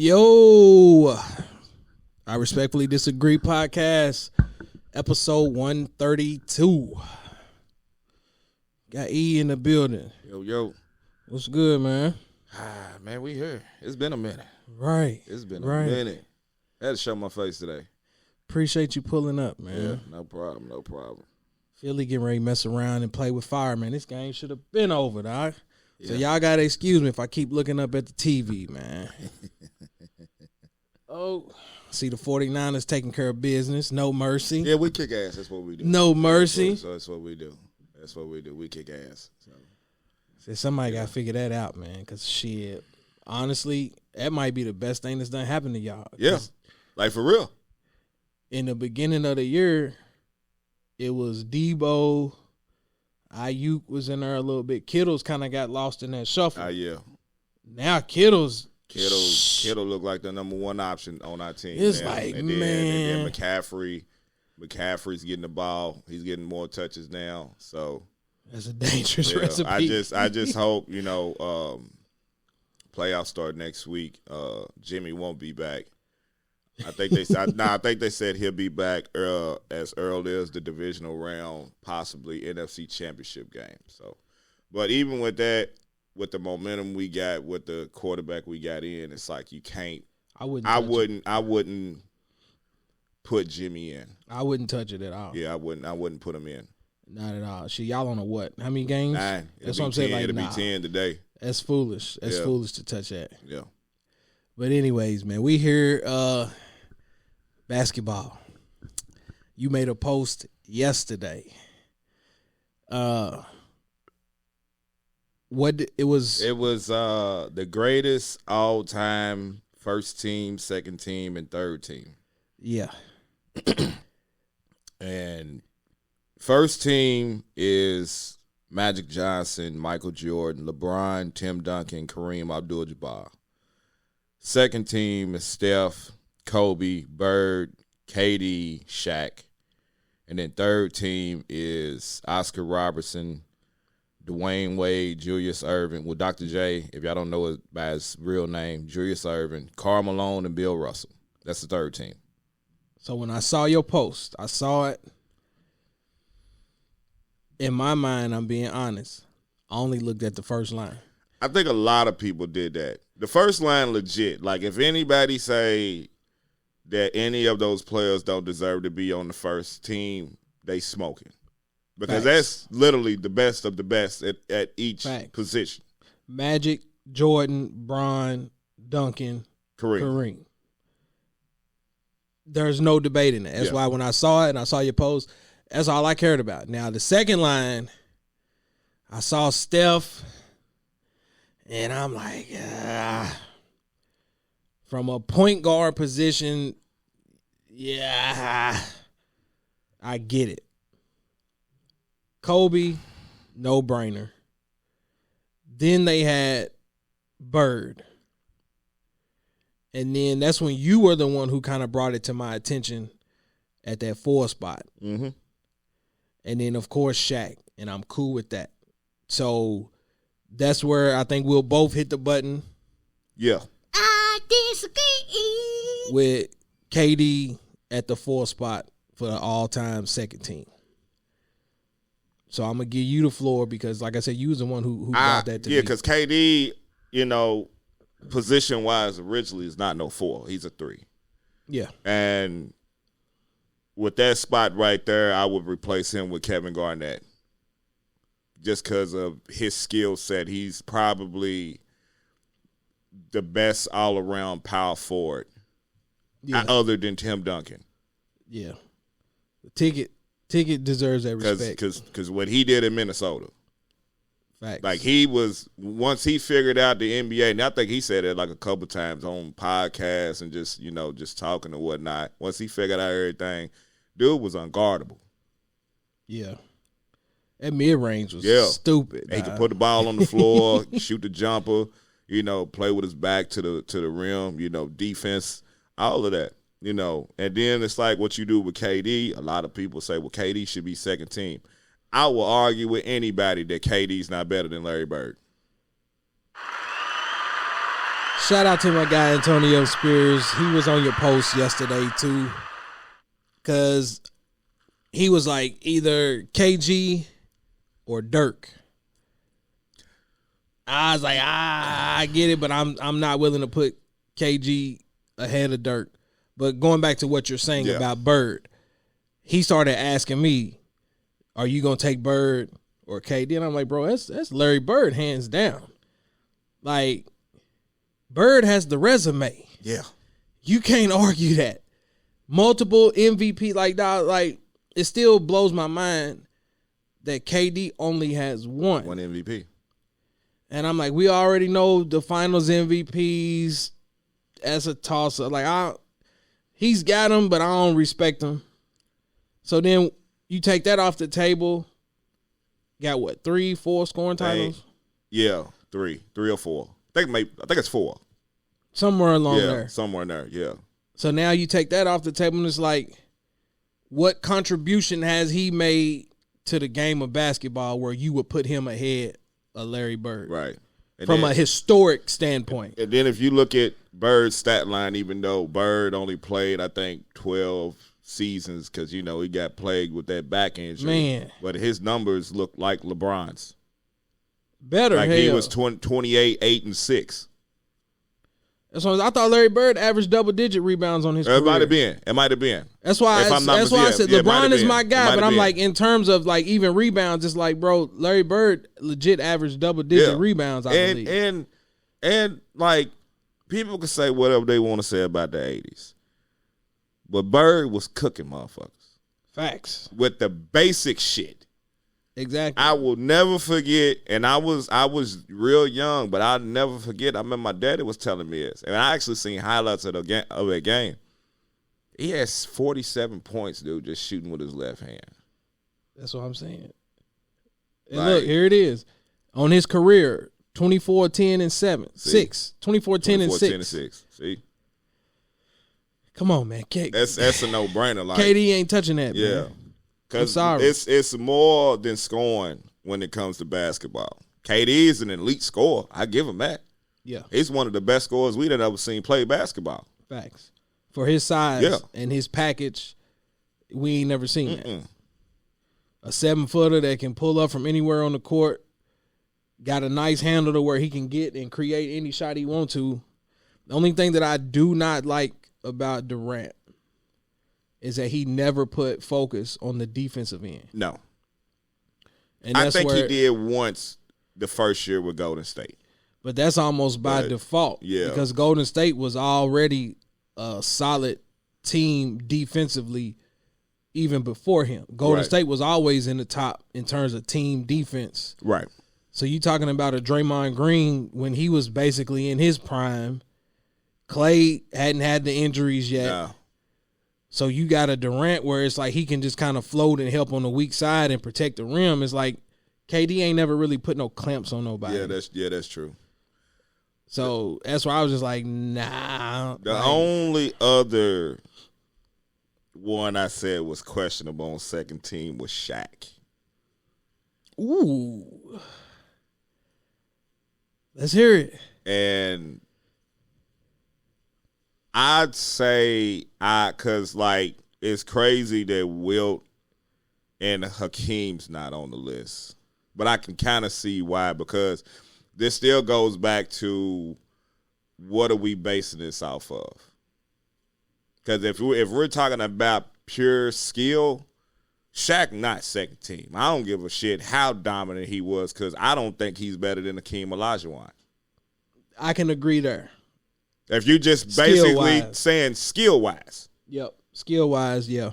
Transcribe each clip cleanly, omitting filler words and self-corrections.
Yo, I Respectfully Disagree podcast, episode 132. Got E in the building. Yo. What's good, man? Man, we here. It's been a minute. Right. It's been a minute. I had to show my face today. Appreciate you pulling up, man. Yeah, no problem. Philly getting ready to mess around and play with fire, man. This game should have been over, dog. Yeah. So y'all got to excuse me if I keep looking up at the TV, man. Oh, see the 49ers taking care of business. No mercy. Yeah, we kick ass. That's what we do. No mercy. So that's what we do. We kick ass. So somebody got to figure that out, man, because shit, honestly, that might be the best thing that's done happened to y'all. Yeah, like for real. In the beginning of the year, it was Debo, Ayuk was in there a little bit. Kittle's kind of got lost in that shuffle. Yeah. Now Kittle looked like the number one option on our team. It's now. like, and man. then McCaffrey's getting the ball. He's getting more touches now. So that's a dangerous recipe. I just hope, playoffs start next week. Jimmy won't be back. I think they said he'll be back as early as the divisional round, possibly NFC Championship game. So, but even with that, with the momentum we got, with the quarterback we got in, it's like you can't. I wouldn't put Jimmy in. I wouldn't touch it at all. Yeah, I wouldn't put him in. Not at all. Shit, y'all on a what? How many games? 9. That's what I'm saying. Like, it'll be 10 today. That's foolish. That's foolish to touch that. Yeah. But anyways, man, we here basketball. You made a post yesterday. It was the greatest all-time first team, second team, and third team. Yeah. And first team is Magic Johnson, Michael Jordan, LeBron, Tim Duncan, Kareem Abdul-Jabbar. Second team is Steph, Kobe, Bird, KD, Shaq. And then third team is Oscar Robertson, Dewayne Wade, Julius Erving. Well, Dr. J, if y'all don't know it by his real name, Julius Erving, Karl Malone, and Bill Russell. That's the third team. So when I saw your post, I saw it. In my mind, I'm being honest, I only looked at the first line. I think a lot of people did that. The first line legit. Like, if anybody say that any of those players don't deserve to be on the first team, they smoking. Because that's literally the best of the best at each position. Magic, Jordan, Bron, Duncan, Kareem. There's no debate in that. That's why when I saw it and I saw your post, that's all I cared about. Now, the second line, I saw Steph, and I'm like, from a point guard position, I get it. Kobe, no brainer. Then they had Bird. And then that's when you were the one who kind of brought it to my attention at that 4 spot. Mm-hmm. And then, of course, Shaq. And I'm cool with that. So that's where I think we'll both hit the button. Yeah. I disagree. With KD at the 4 spot for the all-time second team. So I'm going to give you the floor because, like I said, you was the one who brought that to me. Yeah, because KD, position-wise originally is not no 4. He's a 3. Yeah. And with that spot right there, I would replace him with Kevin Garnett just because of his skill set. He's probably the best all-around power forward other than Tim Duncan. Yeah. The Ticket deserves that respect. Because what he did in Minnesota. Facts. Like once he figured out the NBA, and I think he said it like a couple times on podcasts and just talking and whatnot. Once he figured out everything, dude was unguardable. Yeah. That mid-range was stupid. He could put the ball on the floor, shoot the jumper, play with his back to the rim, defense, all of that. And then it's like what you do with KD. A lot of people say, well, KD should be second team. I will argue with anybody that KD's not better than Larry Bird. Shout out to my guy Antonio Spears. He was on your post yesterday too, because he was like either KG or Dirk. I was like, I get it, but I'm not willing to put KG ahead of Dirk. But going back to what you're saying about Bird, he started asking me, "Are you gonna take Bird or KD?" And I'm like, "Bro, that's Larry Bird hands down. Like, Bird has the resume. Yeah, you can't argue that. Multiple MVP, like that, like it still blows my mind that KD only has one MVP." And I'm like, we already know the Finals MVPs as a tosser. Like he's got him, but I don't respect him. So then you take that off the table. Got what, 3, 4 scoring titles? Yeah, 3 or 4. I think it's 4. Somewhere along there. Somewhere in there. Yeah. So now you take that off the table, and it's like, what contribution has he made to the game of basketball where you would put him ahead of Larry Bird? Right. And from a historic standpoint. And then if you look at Bird's stat line, even though Bird only played, I think, 12 seasons because, he got plagued with that back injury. Man. But his numbers look like LeBron's. Better, like hell. He was 28, 8, and 6. That's why I thought Larry Bird averaged double-digit rebounds on his career. It might have been. That's why I said LeBron is my guy, but I'm like, in terms of like even rebounds, it's like, bro, Larry Bird legit averaged double-digit rebounds, I believe. And like, people can say whatever they want to say about the 80s, but Bird was cooking motherfuckers. Facts. With the basic shit. Exactly. I will never forget, and I was real young, but I'll never forget. I remember my daddy was telling me this, and I actually seen highlights of that game. He has 47 points, dude, just shooting with his left hand. That's what I'm saying. And look, here it is. On his career, 24, 10, and 7. 6. 24, 10, and 6. See? Come on, man. That's a no-brainer. Like, KD ain't touching that, man. Because it's more than scoring when it comes to basketball. KD is an elite scorer. I give him that. Yeah. He's one of the best scorers we've ever seen play basketball. Facts. For his size and his package, we ain't never seen that. A 7-footer that can pull up from anywhere on the court, got a nice handle to where he can get and create any shot he wants to. The only thing that I do not like about Durant is that he never put focus on the defensive end. No. And I think he did once the first year with Golden State. But that's almost by default. Yeah. Because Golden State was already a solid team defensively even before him. Golden State was always in the top in terms of team defense. Right. So you talking about a Draymond Green when he was basically in his prime. Clay hadn't had the injuries yet. No. So you got a Durant where it's like he can just kind of float and help on the weak side and protect the rim. It's like KD ain't never really put no clamps on nobody. Yeah, that's true. So that's why I was just like, nah. The only other one I said was questionable on second team was Shaq. Ooh. Let's hear it. And I'd say because like it's crazy that Wilt and Hakeem's not on the list, but I can kind of see why, because this still goes back to what are we basing this off of? Because if we're talking about pure skill, Shaq not second team. I don't give a shit how dominant he was, because I don't think he's better than Hakeem Olajuwon. I can agree there. If you just basically saying skill-wise. Yep, skill-wise, yeah.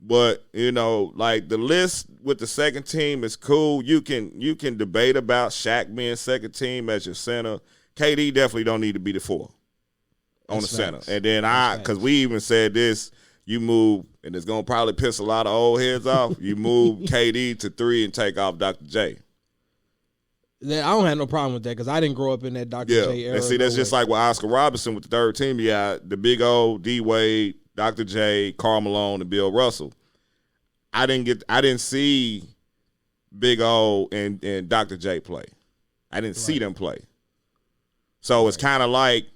But, like the list with the second team is cool. You can debate about Shaq being second team as your center. KD definitely don't need to be the 4 on the center. And then because we even said this, you move, and it's going to probably piss a lot of old heads off, you move KD to 3 and take off Dr. J. I don't have no problem with that because I didn't grow up in that Dr. J era. And see, that's just like with Oscar Robertson with the third team. You got the big O, D Wade, Dr. J, Karl Malone, and Bill Russell. I didn't see Big O and Dr. J play. I didn't see them play. So it's kind of like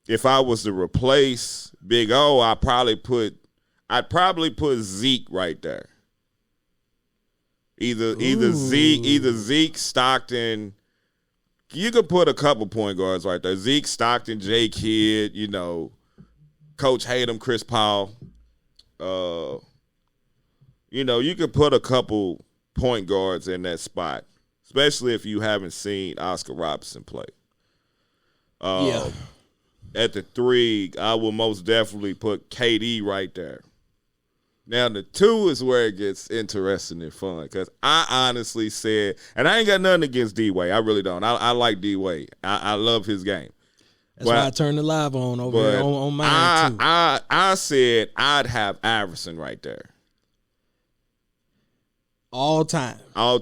if I was to replace Big O, I'd probably put Zeke right there. Either Zeke, Stockton. You could put a couple point guards right there. Zeke, Stockton, J. Kidd, Coach Hatem, Chris Paul. You could put a couple point guards in that spot, especially if you haven't seen Oscar Robertson play. At the 3, I will most definitely put KD right there. Now, the 2 is where it gets interesting and fun because I honestly said, and I ain't got nothing against D-Wade. I really don't. I like D-Wade. I love his game. That's why I turned the live on over here on mine, too. I said I'd have Iverson right there. All time. I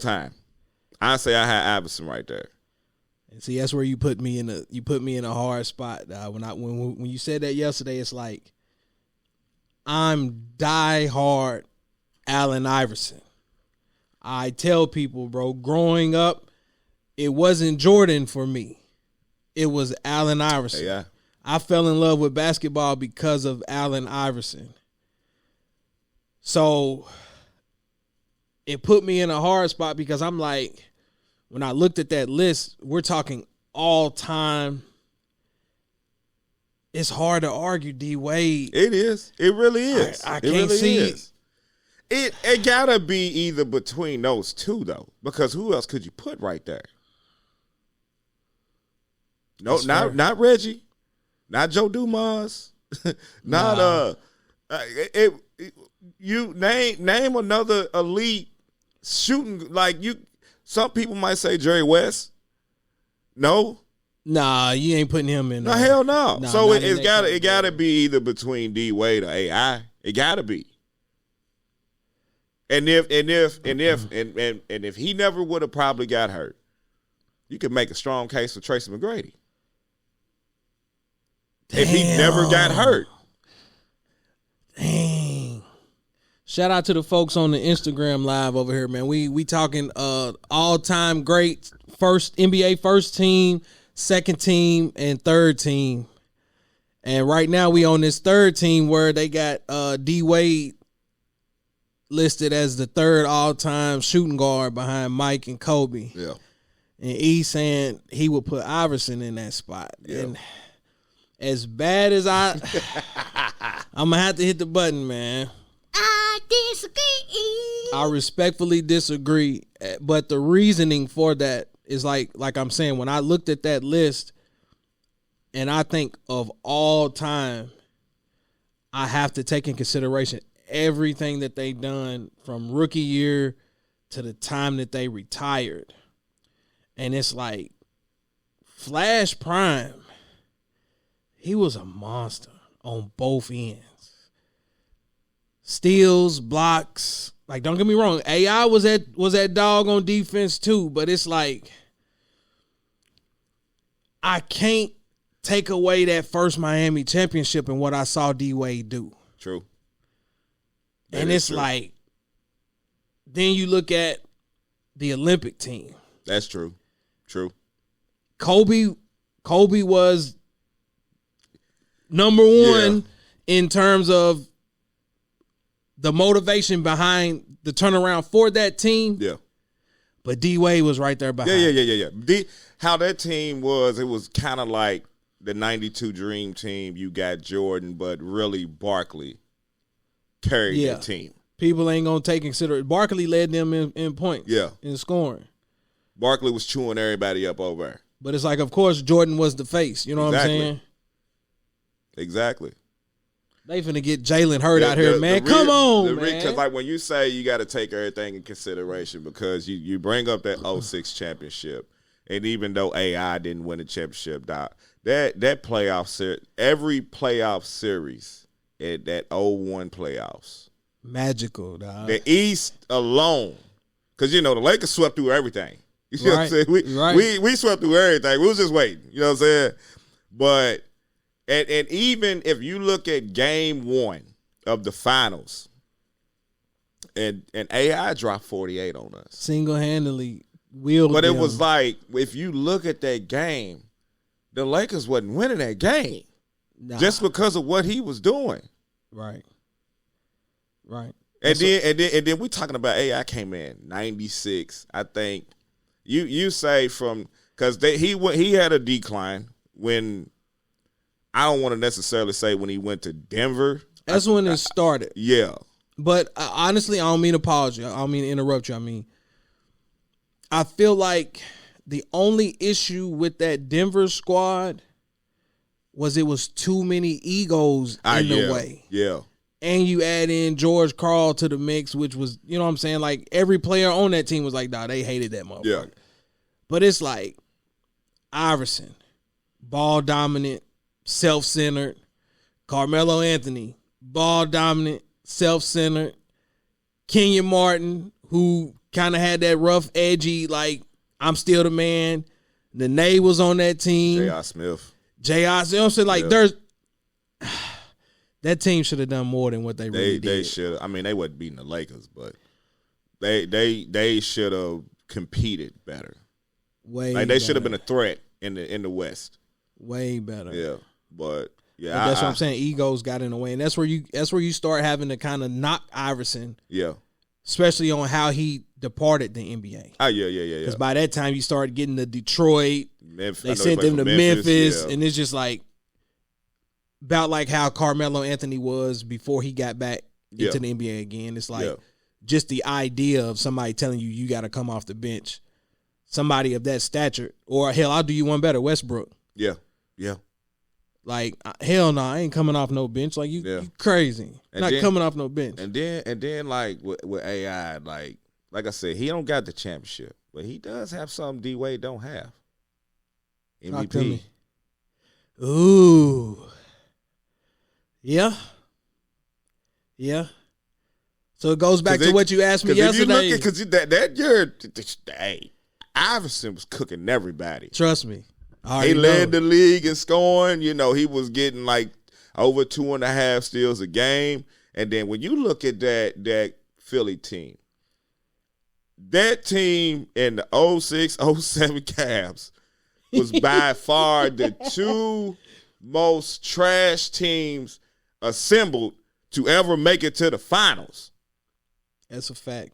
say I had Iverson right there. And see, that's where you put me in a hard spot. When you said that yesterday, it's like I'm die-hard Allen Iverson. I tell people, bro, growing up, it wasn't Jordan for me. It was Allen Iverson. Yeah. I fell in love with basketball because of Allen Iverson. So it put me in a hard spot because I'm like, when I looked at that list, we're talking all time. It's hard to argue D-Wade. It is. It really is. I can't see it. It gotta be either between those two though, because who else could you put right there? No, not Reggie, not Joe Dumas, not you name another elite shooting like you. Some people might say Jerry West. No. Nah, you ain't putting him in. No, hell no. So it gotta be either between D-Wade or AI. It gotta be. And if he never would have probably got hurt, you could make a strong case for Tracy McGrady. Damn. If he never got hurt. Dang. Shout out to the folks on the Instagram live over here, man. We talking all-time great NBA first team, second team, and third team. And right now we on this third team where they got D-Wade listed as the third all-time shooting guard behind Mike and Kobe. Yeah. And E saying he would put Iverson in that spot. Yeah. And as bad as I'm going to have to hit the button, man. I disagree. I respectfully disagree. But the reasoning for that is like I'm saying, when I looked at that list and I think of all time, I have to take in consideration everything that they done from rookie year to the time that they retired. And it's like Flash Prime, he was a monster on both ends. Steals, blocks, like don't get me wrong, AI was that dog on defense too, but it's like I can't take away that first Miami championship and what I saw D-Wade do. True. And it's true. Like, then you look at the Olympic team. That's true. True. Kobe was number one in terms of the motivation behind the turnaround for that team. Yeah. But D-Wade was right there behind. Yeah. How that team was, it was kind of like the 92 Dream Team. You got Jordan, but really Barkley carried the team. People ain't going to take consideration. Barkley led them in points. Yeah. In scoring. Barkley was chewing everybody up over there. But it's like, of course, Jordan was the face. You know what I'm saying? Exactly. They finna get Jalen Hurd out here, man. Come on, man. Because like when you say you got to take everything in consideration because you bring up that 06 championship, and even though AI didn't win the championship, that playoff series, every playoff series at that 01 playoffs. Magical, dog. The East alone. Because, the Lakers swept through everything. You know what I'm saying? We swept through everything. We was just waiting. You know what I'm saying? But, and even if you look at game 1 of the finals, and AI dropped 48 on us. Single-handedly wheeled But them. it was like, if you look at that game, the Lakers wasn't winning that game just because of what he was doing. Right. And then we talking about AI came in 96. I think you say from because he had a decline when I don't want to necessarily say when he went to Denver. That's when it started. Yeah. But honestly, I don't mean to pause you. I don't mean to interrupt you. I mean, I feel like the only issue with that Denver squad was it was too many egos in the way. Yeah. And you add in George Karl to the mix, which was, you know what I'm saying? Like, every player on that team was like, nah, they hated that motherfucker. Yeah. But it's like Iverson, ball dominant, self-centered. Carmelo Anthony, ball dominant, self-centered. Kenyon Martin, who kind of had that rough, edgy, like, I'm still the man. Nene was on that team. J.R. Smith. You know what I'm saying? Like, there's that team should have done more than what they really did. They should. I mean, they wasn't beating the Lakers, but they should have competed better. They should have been a threat in the West. Way better. Yeah, but yeah, that's what I'm saying. Egos got in the way, and that's where you start having to kind of knock Iverson. Yeah, especially on how he departed the NBA. Oh yeah. Because by that time you started getting to Detroit. Memphis, they sent them to Memphis, and it's just like about like how Carmelo Anthony was before he got back into the NBA again. It's like just the idea of somebody telling you got to come off the bench, somebody of that stature, or hell, I'll do you one better, Westbrook. Yeah. Like hell no, I ain't coming off no bench. Like you crazy, coming off no bench. And then like with AI, like I said, he don't got the championship, but he does have something D Wade don't have. MVP. Ooh. Yeah. So it goes back to what you asked me yesterday. Because that year, hey, Iverson was cooking everybody. Trust me. He led the league in scoring. You know, he was getting like over 2.5 steals a game. And then when you look at that Philly team, that team in the 06-07 Cavs was by far the two most trash teams assembled to ever make it to the finals. That's a fact.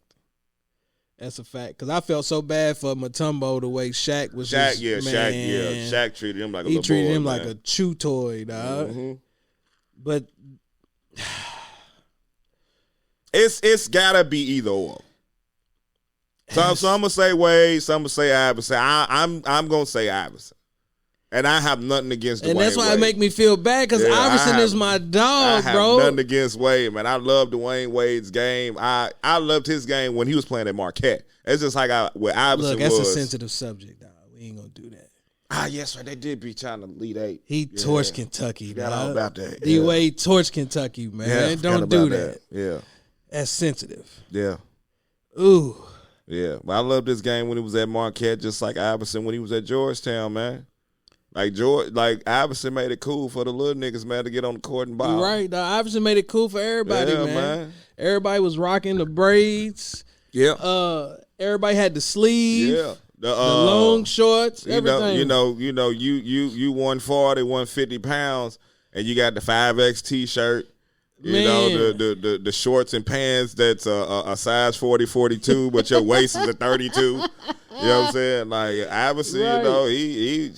Because I felt so bad for Mutombo the way Shaq was just, Shaq treated him like a little boy. He treated him like a chew toy, dog. Mm-hmm. But it's gotta be either or. So I'm gonna say Wade, some gonna say Iverson. I'm gonna say Iverson, and I have nothing against Dwayne Wade. And that's why it make me feel bad because Iverson is my dog, bro. I have nothing against Wade, man. I love Dwayne Wade's game. I loved his game when he was playing at Marquette. It's just like with Iverson. Look, that's a sensitive subject, dog. We ain't gonna do that. Yes, right. They did beat China Elite Eight. He torched Kentucky, dog. Forgot all about that. D-Wade torched Kentucky, man. Yeah, don't do that. Yeah. That's sensitive. Yeah. Ooh. Yeah. But I loved this game when he was at Marquette, just like Iverson when he was at Georgetown, man. Like Iverson made it cool for the little niggas, man, to get on the court and ball. You're right. Iverson made it cool for everybody, man. Everybody was rocking the braids. Yeah. Everybody had the sleeve. Yeah. The long shorts, everything. You 140, 150 pounds, and you got the 5X T-shirt. You know, the shorts and pants that's a size 40, 42, but your waist is a 32. You know what I'm saying? Like Iverson, right. You know, he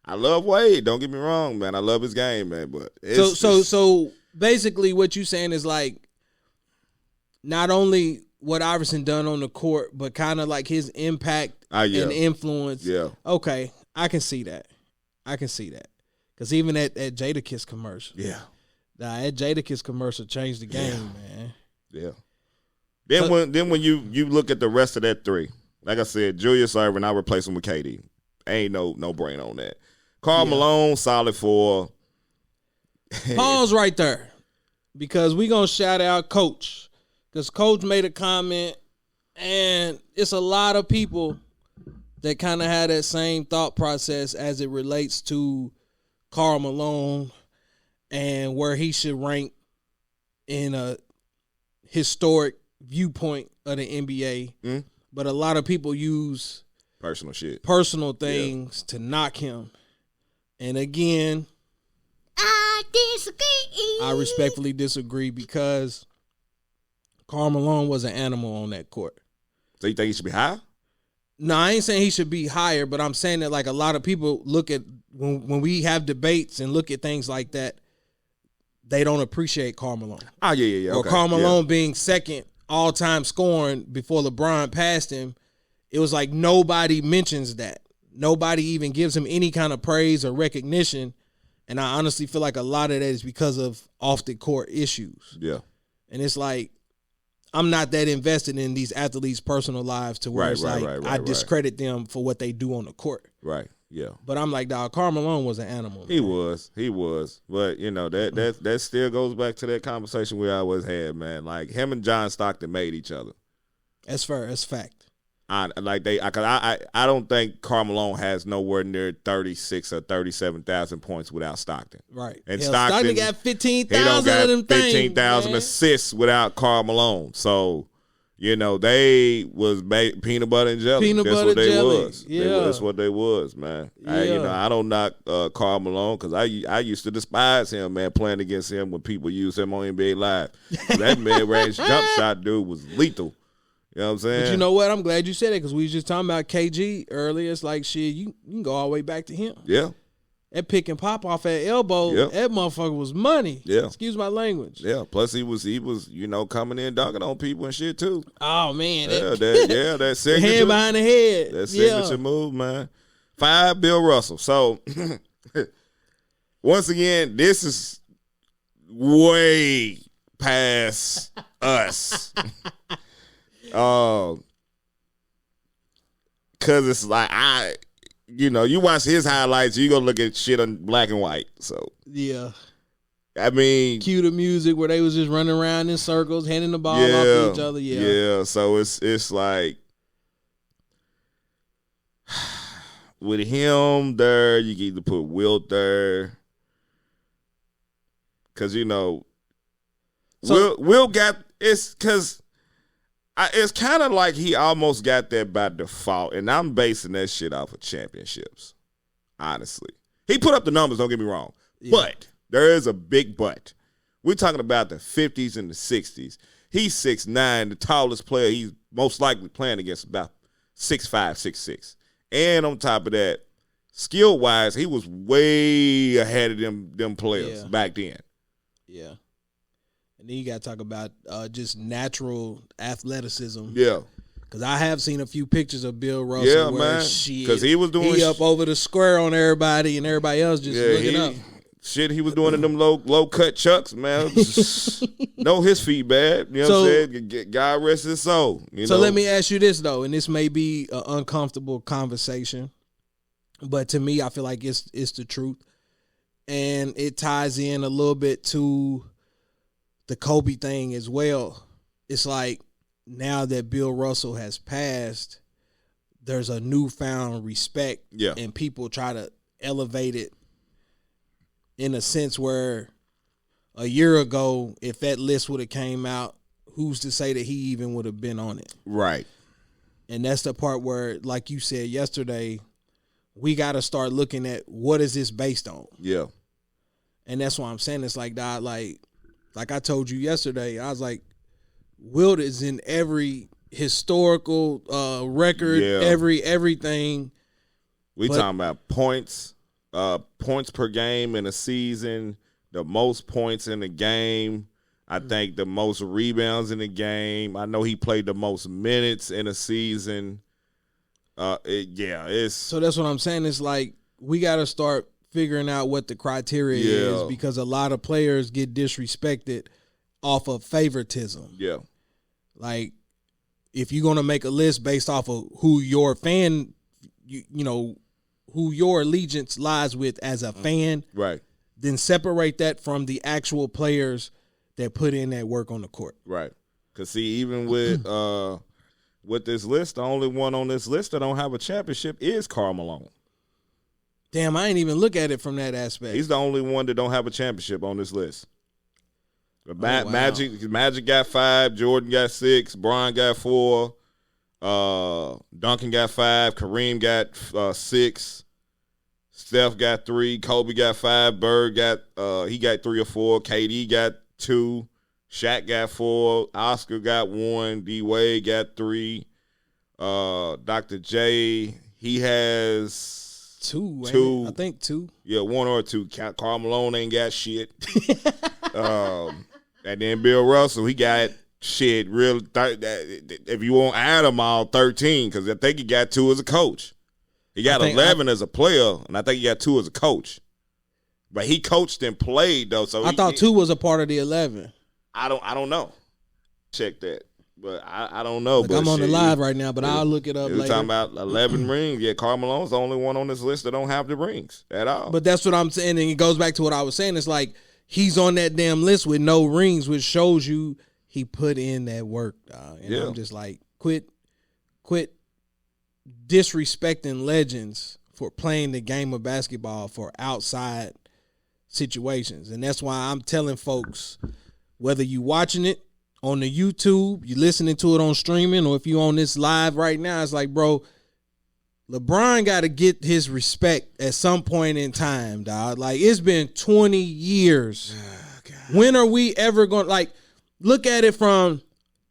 I love Wade. Don't get me wrong, man. I love his game, man. But so basically, what you saying is like not only what Iverson done on the court, but kind of like his impact and influence. Yeah. Okay, I can see that. Because even at Jadakiss commercial. Yeah. That Jadakiss commercial changed the game, man. Yeah. Then when you look at the rest of that three, like I said, Julius Erving, I replace him with KD. Ain't no brain on that. Karl Malone, solid 4. Pause right there. Because we gonna shout out Coach. Because Coach made a comment, and it's a lot of people that kind of had that same thought process as it relates to Karl Malone and where he should rank in a historic viewpoint of the NBA. Mm. But a lot of people use personal things to knock him. And again, I disagree. I respectfully disagree because Karl Malone was an animal on that court. So you think he should be high? No, I ain't saying he should be higher, but I'm saying that like a lot of people look at when we have debates and look at things like that, they don't appreciate Karl Malone. Oh, yeah. Or okay. Karl Malone being second all-time scoring before LeBron passed him. It was like nobody mentions that. Nobody even gives him any kind of praise or recognition. And I honestly feel like a lot of that is because of off-the-court issues. Yeah. And it's like, I'm not that invested in these athletes' personal lives to where I discredit them for what they do on the court. Right. Yeah. But I'm like, dog, Karl Malone was an animal. He was. But that still goes back to that conversation we always had, man. Like him and John Stockton made each other. That's fair. That's fact. I don't think Karl Malone has nowhere near 36 or 37,000 points without Stockton. Right. And Hell, Stockton got 15,000 he don't got of them 15,000 assists without Karl Malone. So, they was peanut butter and jelly. That's what they was. Yeah. That's what they was, man. Yeah. I don't knock Karl Malone because I used to despise him, man, playing against him when people used him on NBA Live. That mid-range jump shot dude was lethal. You know what I'm saying? But you know what? I'm glad you said it because we was just talking about KG earlier. It's like, shit, you can go all the way back to him. Yeah. That pick and pop off that elbow, that motherfucker was money. Yeah. Excuse my language. Yeah. Plus he was coming in dunking on people and shit too. Oh man. That signature. Hand behind the head. That signature move, man. 5 Bill Russell. So once again, this is way past us. Cause it's like you watch his highlights, you gonna look at shit on black and white. So yeah, I mean, cue the music where they was just running around in circles, handing the ball off to each other. Yeah. So it's like with him there, you can either put Wilt there, cause Will got it's cause. It's kind of like he almost got that by default, and I'm basing that shit off of championships, honestly. He put up the numbers, don't get me wrong, but there is a big but. We're talking about the 50s and the 60s. He's 6'9", the tallest player he's most likely playing against about 6'5", 6'6". And on top of that, skill-wise, he was way ahead of them players back then. Yeah. And then you got to talk about just natural athleticism. Yeah. Because I have seen a few pictures of Bill Russell. Yeah, where man. Because he was doing up over the square on everybody and everybody else just looking up. Shit, he was doing in them low cut chucks, man. Know his feet bad. You know what I'm saying? God rest his soul. Let me ask you this, though, and this may be an uncomfortable conversation, but to me, I feel like it's the truth. And it ties in a little bit to the Kobe thing as well. It's like now that Bill Russell has passed, there's a newfound respect, and people try to elevate it in a sense where a year ago, if that list would have came out, who's to say that he even would have been on it? Right. And that's the part where, like you said yesterday, we got to start looking at what is this based on? Yeah. And that's why I'm saying it's like, dog, like I told you yesterday, I was like, Wilt is in every historical record, everything. We talking about points per game in a season, the most points in the game. I think the most rebounds in the game. I know he played the most minutes in a season. So that's what I'm saying. It's like we got to start figuring out what the criteria is because a lot of players get disrespected off of favoritism. Yeah. Like if you're going to make a list based off of who your fan, who your allegiance lies with as a fan, right? Then separate that from the actual players that put in that work on the court. Right. Because see, even with this list, the only one on this list that don't have a championship is Karl Malone. Damn, I ain't even look at it from that aspect. He's the only one that don't have a championship on this list. Magic got 5, Jordan got 6, Bron got 4, Duncan got 5, Kareem got 6. Steph got 3, Kobe got 5, Bird got 3 or 4, KD got 2, Shaq got 4, Oscar got 1, D Wade got 3, Dr. J, he has 2. I think 2. Yeah, 1 or 2. Karl Malone ain't got shit. And then Bill Russell, he got shit real. If you won't add them all, 13, because I think he got 2 as a coach. He got 11 as a player, and I think he got 2 as a coach. But he coached and played though, so I thought 2 was a part of the 11. I don't know. Check that, but I don't know. Look, but I'm on the live right now, but I'll look it up We're later. talking about 11 rings. Yeah, Karl Malone's the only one on this list that don't have the rings at all. But that's what I'm saying, and it goes back to what I was saying. It's like he's on that damn list with no rings, which shows you he put in that work. And I'm just like, quit disrespecting legends for playing the game of basketball for outside situations. And that's why I'm telling folks, whether you watching it on the YouTube, you listening to it on streaming, or if you on this live right now, it's like, bro, LeBron got to get his respect at some point in time, dog. Like, it's been 20 years. When are we ever going to, like, look at it from,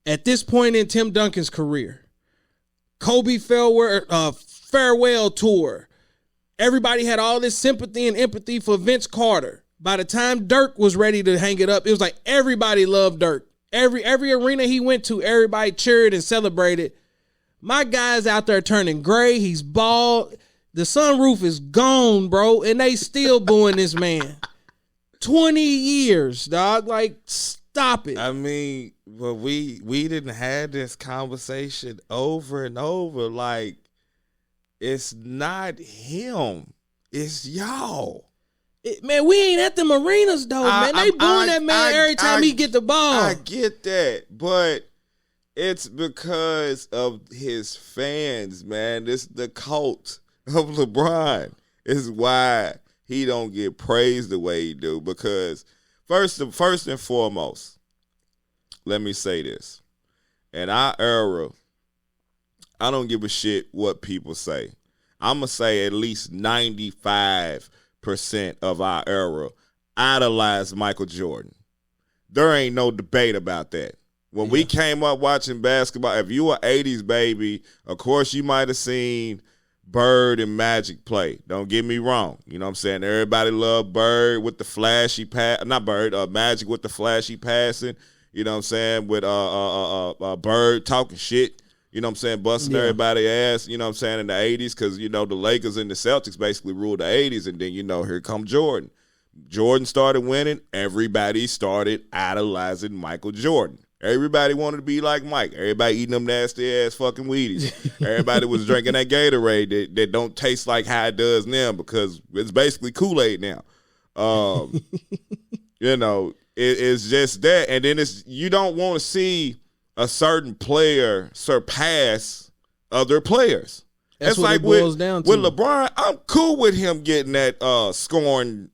at this point in Tim Duncan's career, Kobe farewell tour. Everybody had all this sympathy and empathy for Vince Carter. By the time Dirk was ready to hang it up, it was like everybody loved Dirk. Every arena he went to, everybody cheered and celebrated. My guy's out there turning gray. He's bald. The sunroof is gone, bro, and they still booing this man. 20 years, dog. Like, stop it. I mean, but we didn't have this conversation over and over. Like, it's not him. It's y'all. Man, we ain't at them arenas, though, man. They booing that man every time he get the ball. I get that, but it's because of his fans, man. This the cult of LeBron is why he don't get praised the way he do. Because first and foremost, let me say this. In our era, I don't give a shit what people say. I'm going to say at least 95% of our era idolized Michael Jordan. There ain't no debate about that. When we came up watching basketball, if you were 80s baby, of course you might have seen Bird and Magic play. Don't get me wrong. You know what I'm saying? Everybody loved Bird with the flashy pass. Not Bird, Magic with the flashy passing. You know what I'm saying? With Bird talking shit. You know what I'm saying? Busting everybody's ass, you know what I'm saying, in the 80s, because, you know, the Lakers and the Celtics basically ruled the 80s, and then, you know, here come Jordan. Jordan started winning. Everybody started idolizing Michael Jordan. Everybody wanted to be like Mike. Everybody eating them nasty-ass fucking Wheaties. Everybody was drinking that Gatorade that don't taste like how it does now, because it's basically Kool-Aid now. You know, it's just that. And then you don't want to see a certain player surpass other players. That's it's what like it boils down to. with LeBron, I'm cool with him getting that scoring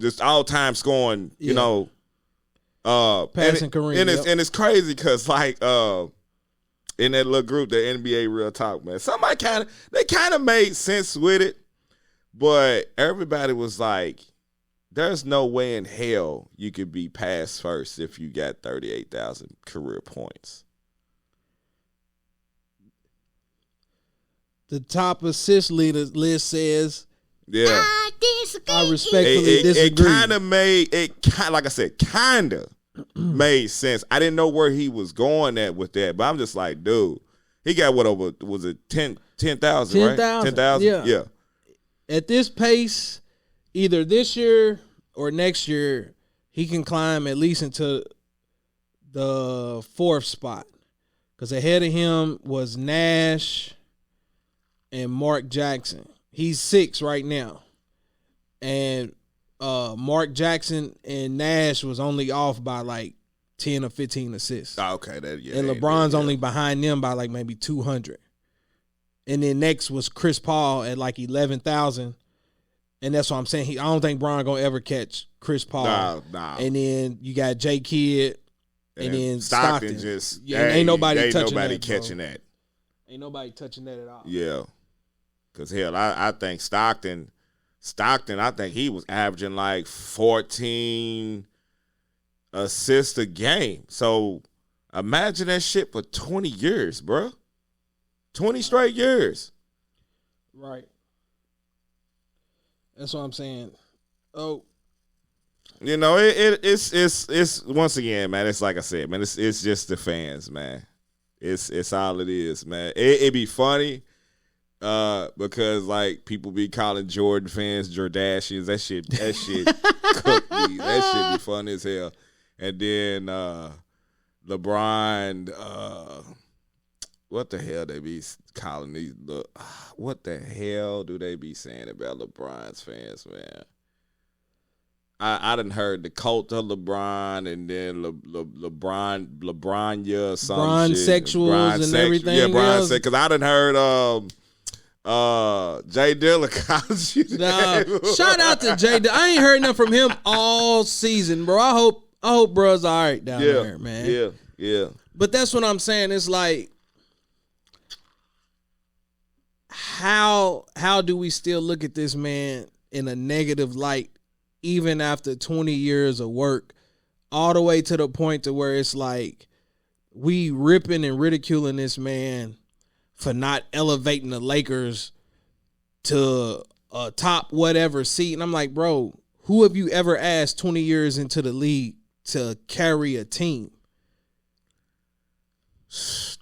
just all-time scoring, you know, passing Kareem. And it's crazy because, like, in that little group, the NBA Real Talk, man, they kind of made sense with it, but everybody was like, there's no way in hell you could be passed first if you got 38,000 career points. The top assist leader list says, I respectfully disagree. Like I said, kind of made sense. I didn't know where he was going at with that, but I'm just like, dude, he got what, over, was it 10,000, right? 10,000? Yeah. At this pace, either this year or next year, he can climb at least into the 4th spot. Because ahead of him was Nash and Mark Jackson. He's 6 right now. And Mark Jackson and Nash was only off by like 10 or 15 assists. Oh, okay. And LeBron's only behind them by like maybe 200. And then next was Chris Paul at like 11,000. And that's what I'm saying. I don't think Bron gonna ever catch Chris Paul. Nah. And then you got J Kidd, and then Stockton. Just ain't nobody touching nobody that, catching that. Ain't nobody touching that at all. Yeah. Because, hell, I think Stockton, I think he was averaging like 14 assists a game. So imagine that shit for 20 years, bro. 20 straight years. Right. That's what I'm saying. Oh. You know, it's once again, man, it's like I said, man, it's just the fans, man. It's all it is, man. It be funny because like people be calling Jordan fans Jordashians. That shit cooked me. That shit be funny as hell. And then LeBron, what the hell they be calling these? What the hell do they be saying about LeBron's fans, man? I done heard the cult of LeBron, and then LeBron, yeah, some LeBron shit. sexuals and everything. Yeah, Brian sex. Because I done heard Jay Dilla calls you. Shout out to Jay Dilla. I ain't heard nothing from him all season, bro. I hope bro's all right down there, man. Yeah. But that's what I'm saying. It's like, how do we still look at this man in a negative light, even after 20 years of work, all the way to the point to where it's like we ripping and ridiculing this man for not elevating the Lakers to a top whatever seat. And I'm like, bro, who have you ever asked 20 years into the league to carry a team?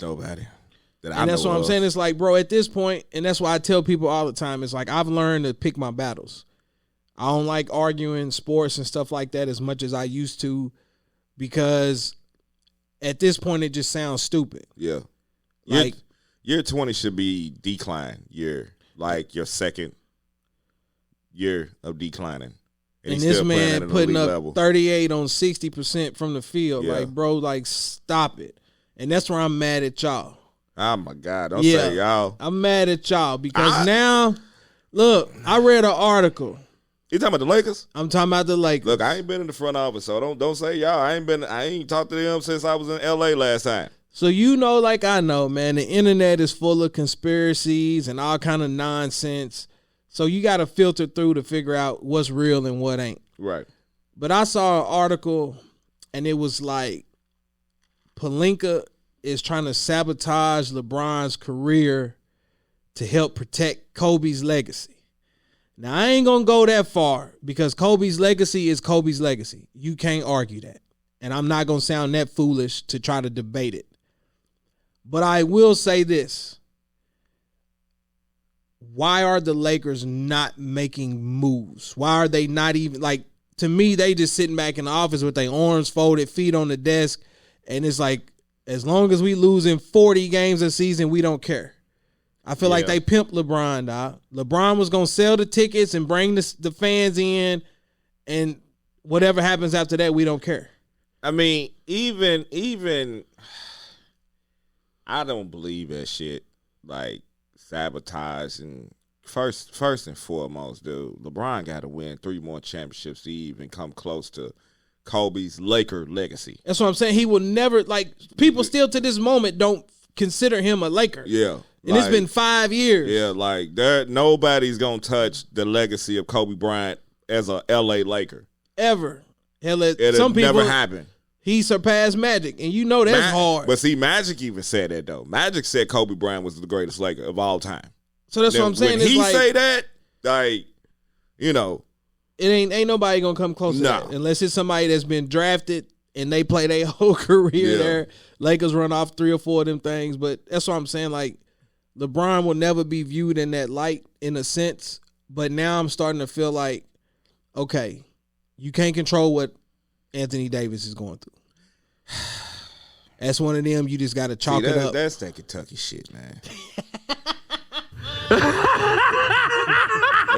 Nobody. And that's what I'm saying. It's like, bro, at this point, and that's why I tell people all the time, it's like I've learned to pick my battles. I don't like arguing sports and stuff like that as much as I used to, because at this point it just sounds stupid. Yeah. Like year 20 should be decline year, like your second year of declining. And this man putting up level. 38 on 60% from the field. Yeah. Like, bro, like, stop it. And that's where I'm mad at y'all. Oh, my God. Don't say y'all. I'm mad at y'all because now, look, I read an article. You talking about the Lakers? I'm talking about the Lakers. Look, I ain't been in the front office, so don't say y'all. I ain't talked to them since I was in L.A. last time. So you know, like I know, man, the internet is full of conspiracies and all kind of nonsense. So you got to filter through to figure out what's real and what ain't. Right. But I saw an article, and it was like Pelinka is trying to sabotage LeBron's career to help protect Kobe's legacy. Now, I ain't going to go that far because Kobe's legacy is Kobe's legacy. You can't argue that. And I'm not going to sound that foolish to try to debate it. But I will say this. Why are the Lakers not making moves? Why are they not even, like, to me, they just sitting back in the office with their arms folded, feet on the desk, and it's like, as long as we losing 40 games a season, we don't care. I feel like they pimped LeBron, dog. LeBron was going to sell the tickets and bring the fans in, and whatever happens after that, we don't care. I mean, even I don't believe that shit, like, sabotage. And first and foremost, dude, LeBron got to win 3 more championships to even come close to Kobe's Laker legacy. That's what I'm saying. He will never, like, people still to this moment don't consider him a Laker. Yeah. And it's been 5 years. Yeah, like, nobody's going to touch the legacy of Kobe Bryant as a L.A. Laker. Ever. Hell, some people never happened. He surpassed Magic, and you know that's hard. But see, Magic even said that, though. Magic said Kobe Bryant was the greatest Laker of all time. So that's what I'm saying. When he say that, like, you know. It ain't nobody going to come close to that. Unless it's somebody that's been drafted and they play their whole career there. Lakers run off 3 or 4 of them things. But that's what I'm saying. Like, LeBron will never be viewed in that light in a sense. But now I'm starting to feel like, okay, you can't control what Anthony Davis is going through. That's one of them you just got to chalk it up. That's that Kentucky shit, man.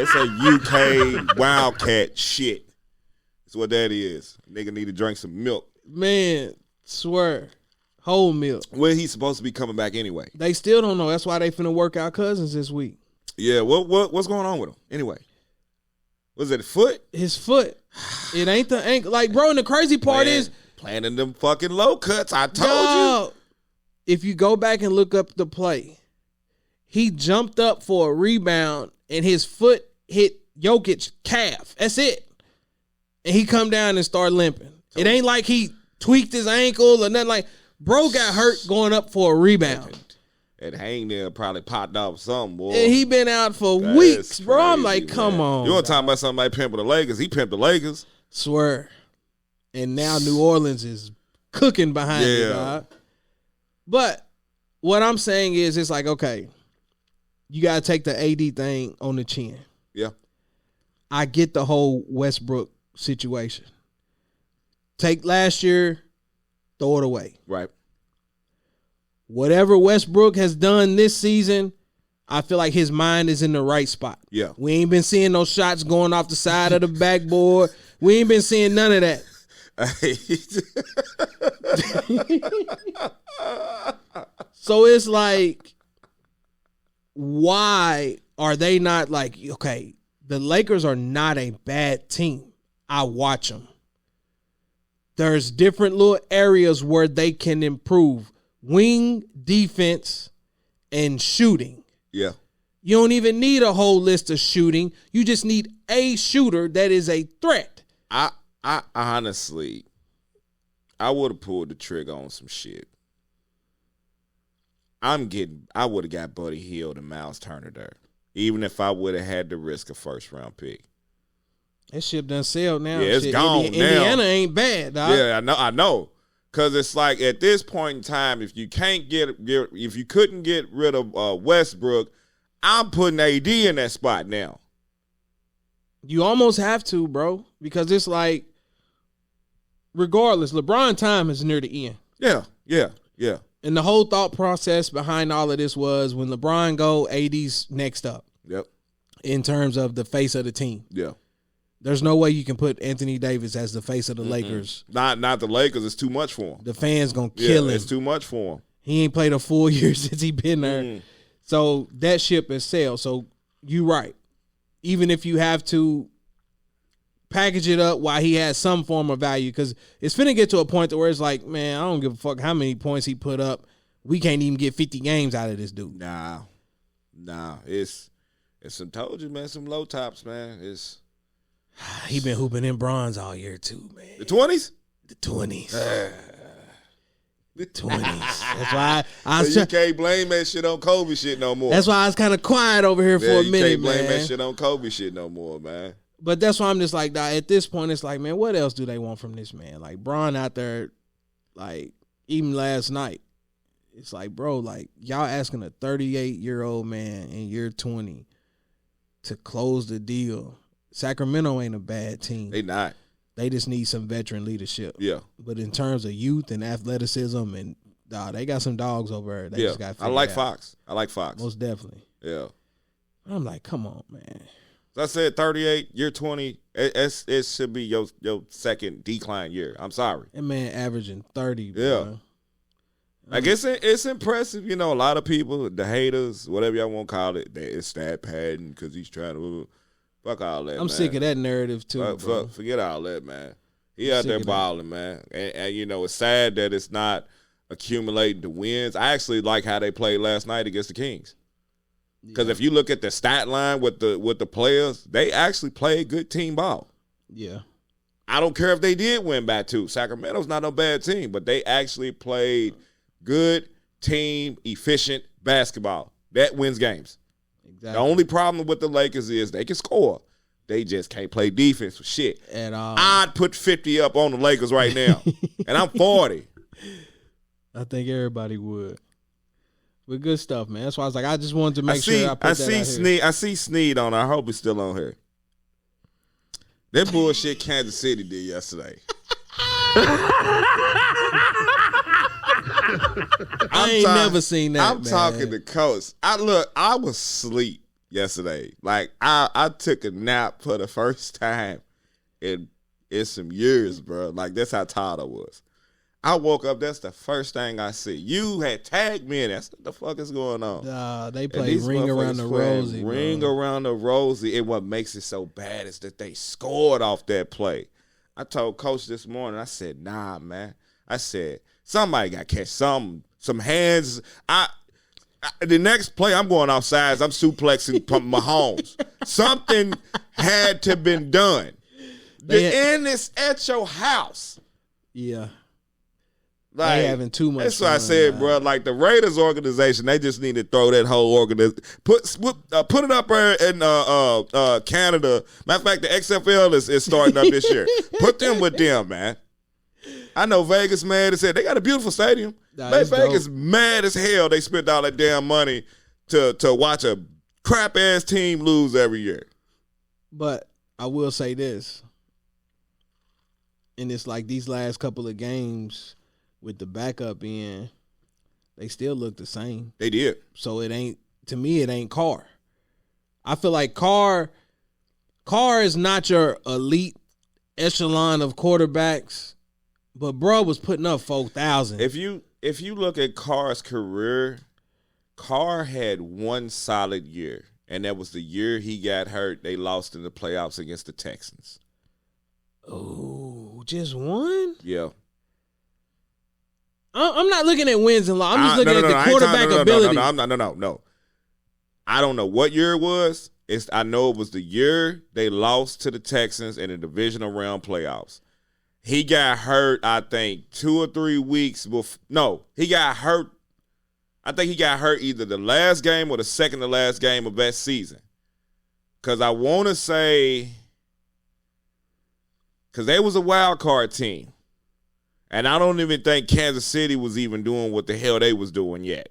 It's a UK Wildcat shit. That's what that is. Nigga need to drink some milk. Man, swear. Whole milk. Where he's supposed to be coming back anyway. They still don't know. That's why they finna work out Cousins this week. Yeah, what's going on with him? Anyway. Was it a foot? His foot. It ain't the ankle. Like, bro, and the crazy part is playing in them fucking low cuts. I told you. If you go back and look up the play, He jumped up for a rebound and his foot hit Jokic's calf. That's it. And he come down and start limping. It ain't like he tweaked his ankle or nothing like. Bro got hurt going up for a rebound. And hangnail probably popped off something, boy. And he been out for weeks, bro. I'm like, come on. You want to talk about something like pimping the Lakers? He pimped the Lakers. Swear. And now New Orleans is cooking behind it, dog. But what I'm saying is, it's like, okay, you got to take the AD thing on the chin. Yeah. I get the whole Westbrook situation. Take last year, throw it away. Right. Whatever Westbrook has done this season, I feel like his mind is in the right spot. Yeah. We ain't been seeing no shots going off the side of the backboard. We ain't been seeing none of that. So it's like, why are they not like, okay, the Lakers are not a bad team. I watch them. There's different little areas where they can improve. Wing, defense, and shooting. Yeah. You don't even need a whole list of shooting. You just need a shooter that is a threat. I honestly, I would have pulled the trigger on some shit. I would have got Buddy Hield and Miles Turner there, even if I would have had to risk a first-round pick. That ship done sailed now. Yeah, it's gone now. Indiana ain't bad, dog. Yeah, I know. Because it's like at this point in time, if you couldn't get rid of Westbrook, I'm putting AD in that spot now. You almost have to, bro, because it's like, regardless, LeBron time is near the end. Yeah. And the whole thought process behind all of this was, when LeBron go, AD's next up. Yep. In terms of the face of the team. Yeah. There's no way you can put Anthony Davis as the face of the Lakers. Not the Lakers. It's too much for him. The fans gonna kill him. It's too much for him. He ain't played a full year since he been there. So that ship has sailed. So you right. Even if you have to package it up while he has some form of value, because it's finna get to a point where it's like, man, I don't give a fuck how many points he put up. We can't even get 50 games out of this dude. Nah. It's some, told you, man, some low tops, man. He been hooping in bronze all year too, man. The 20s? The 20s. The 20s. That's why you can't blame that shit on Kobe shit no more. That's why I was kind of quiet over here for a minute, man. You can't blame that shit on Kobe shit no more, man. But that's why I'm just like, at this point, it's like, man, what else do they want from this man? Like, Bron out there, like, even last night, it's like, bro, like, y'all asking a 38-year-old man in year 20 to close the deal. Sacramento ain't a bad team. They not. They just need some veteran leadership. Yeah. But in terms of youth and athleticism, and they got some dogs over there. They just got I like Fox. Most definitely. Yeah. I'm like, come on, man. So I said 38, year 20. It should be your second decline year. I'm sorry. That man averaging 30. Yeah. Bro. Like, it's impressive. You know, a lot of people, the haters, whatever y'all want to call it, it's stat padding because he's trying to fuck all that, I'm sick of that narrative, too, bro. Forget all that, man. He out there balling, man. And, you know, it's sad that it's not accumulating the wins. I actually like how they played last night against the Kings. Because if you look at the stat line with the players, they actually played good team ball. Yeah. I don't care if they did win by 2. Sacramento's not no bad team, but they actually played good team, efficient basketball. That wins games. Exactly. The only problem with the Lakers is they can score. They just can't play defense for shit. At all. I'd put 50 up on the Lakers right now, and I'm 40. I think everybody would. With good stuff, man. That's why I was like, I just wanted to make sure I put that out here. I see Sneed on. I hope he's still on here. That bullshit Kansas City did yesterday. I ain't never seen that. I'm talking to Coach. I was asleep yesterday. Like I took a nap for the first time in some years, bro. Like that's how tired I was. I woke up. That's the first thing I see. You had tagged me in. That's what the fuck is going on. They play Ring Around the Rosie. Ring Around the Rosie. And what makes it so bad is that they scored off that play. I told Coach this morning. I said, nah, man. I said somebody got to catch some hands. The next play, I'm going outside. I'm suplexing Mahomes. Something had to been done. The end is at your house. Yeah. Like, they having too much That's fun, what I said, bro. Like the Raiders organization, they just need to throw that whole organization. Put it up there in Canada. Matter of fact, the XFL is starting up this year. Put them with them, man. I know Vegas mad as hell. They got a beautiful stadium. Vegas mad as hell. They spent all that damn money to watch a crap ass team lose every year. But I will say this, and it's like these last couple of games with the backup in, they still look the same. They did. So it ain't Carr. I feel like Carr is not your elite echelon of quarterbacks, but bro was putting up 4,000. If you look at Carr's career, Carr had one solid year, and that was the year he got hurt. They lost in the playoffs against the Texans. Oh, just one? Yeah. I'm not looking at wins and losses. I'm just looking at the quarterback ability. No. I don't know what year it was. I know it was the year they lost to the Texans in the divisional round playoffs. He got hurt, I think, 2 or 3 weeks before. No, he got hurt. I think he got hurt either the last game or the second to last game of that season. Because I want to say, because they was a wild card team. And I don't even think Kansas City was even doing what the hell they was doing yet.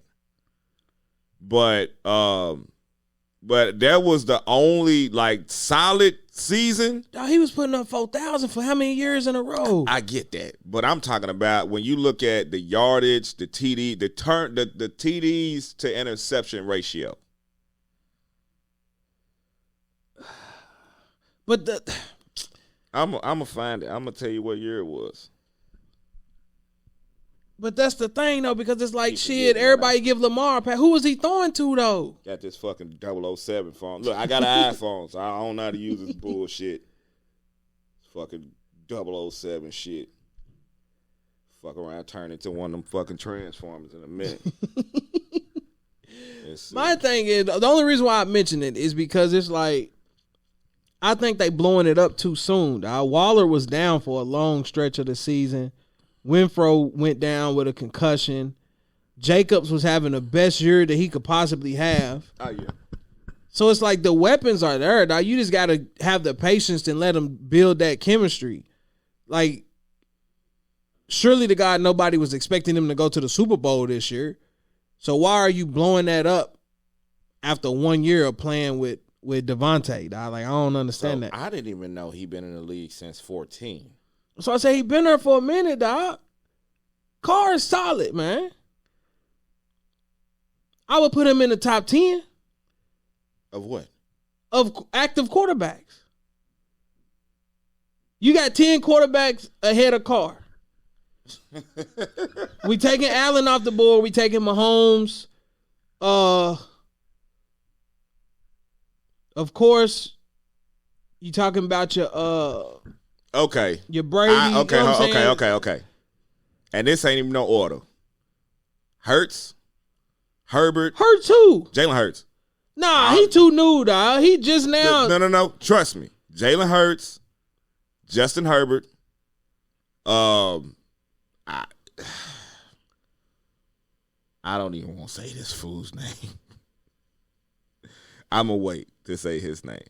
But that was the only like solid season. He was putting up 4,000 for how many years in a row? I get that, but I'm talking about when you look at the yardage, the TD, the TDs to interception ratio. But I'm gonna find it. I'm gonna tell you what year it was. But that's the thing, though, because it's like, shit, everybody give Lamar a pass. Who was he throwing to, though? Got this fucking 007 phone. Look, I got an iPhone, so I don't know how to use this bullshit. Fucking 007 shit. Fuck around, turn into one of them fucking Transformers in a minute. My thing is, the only reason why I mention it is because it's like, I think they blowing it up too soon. Waller was down for a long stretch of the season. Winfro went down with a concussion. Jacobs was having the best year that he could possibly have. Oh, yeah. So it's like the weapons are there. Now you just got to have the patience and let them build that chemistry. Like, surely to God, nobody was expecting him to go to the Super Bowl this year. So why are you blowing that up after 1 year of playing with Devontae? Like, I don't understand that. I didn't even know he'd been in the league since 2014. So I say he been there for a minute, dog. Carr is solid, man. I would put him in the top 10. Of what? Of active quarterbacks. You got 10 quarterbacks ahead of Carr. We taking Allen off the board. We taking Mahomes. Of course, you talking about your Okay. Your Brady. Okay. And this ain't even no order. Hurts, Herbert. Hurts who? Jalen Hurts. Nah, he too new, dog. He just now. No. Trust me. Jalen Hurts, Justin Herbert. I don't even want to say this fool's name. I'm going to wait to say his name.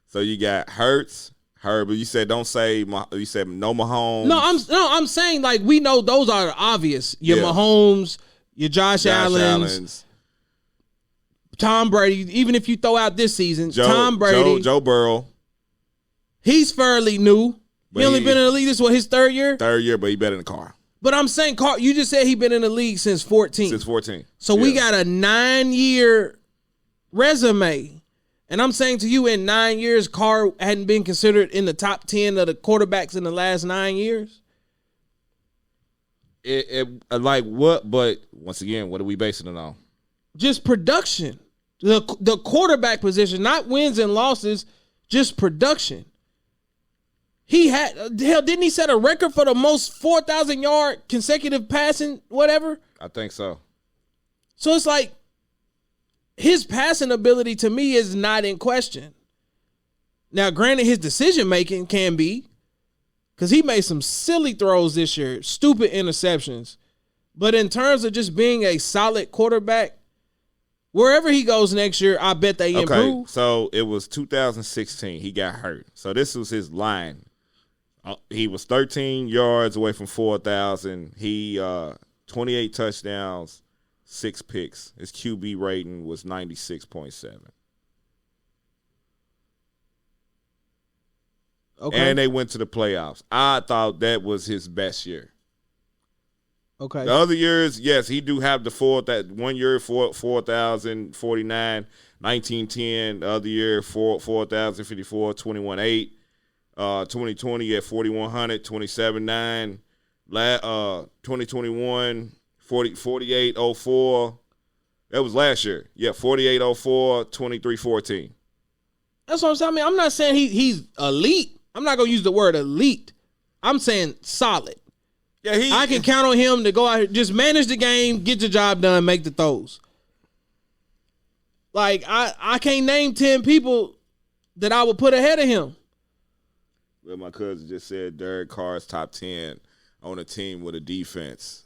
So you got Hurts, Herbert. You said don't say. You said no Mahomes. I'm saying like we know those are the obvious. Your Mahomes, your Josh Allen's, Tom Brady. Even if you throw out this season, Tom Brady, Joe Burrow. He's fairly new. He only been in the league. This is what, his third year. Third year, but he better than Carr. But I'm saying Carr. You just said he been in the league since 14. Since 14. So we got a 9-year resume. And I'm saying to you, in 9 years, Carr hadn't been considered in the top 10 of the quarterbacks in the last 9 years. It like what? But once again, what are we basing it on? Just production. The quarterback position, not wins and losses, just production. Didn't he set a record for the most 4,000-yard consecutive passing, whatever? I think so. So it's like, his passing ability to me is not in question. Now, granted, his decision making can be, because he made some silly throws this year, stupid interceptions. But in terms of just being a solid quarterback, wherever he goes next year, I bet they improve. So it was 2016. He got hurt. So this was his line. He was 13 yards away from 4,000. He 28 touchdowns, 6 picks. His QB rating was 96.7. Okay. And they went to the playoffs. I thought that was his best year. Okay. The other years, yes, he do have that 1 year 4,049, 1910. The other year 4,054, 21.8. 2020 at 4,100, 27.9. 2021 48.04. That was last year. Yeah, 48.04, 23.14. That's what I'm saying. I mean, I'm not saying he's elite. I'm not gonna use the word elite. I'm saying solid. Yeah, I can count on him to go out here, just manage the game, get the job done, make the throws. Like, I can't name 10 people that I would put ahead of him. Well, my cousin just said Derek Carr's top 10 on a team with a defense.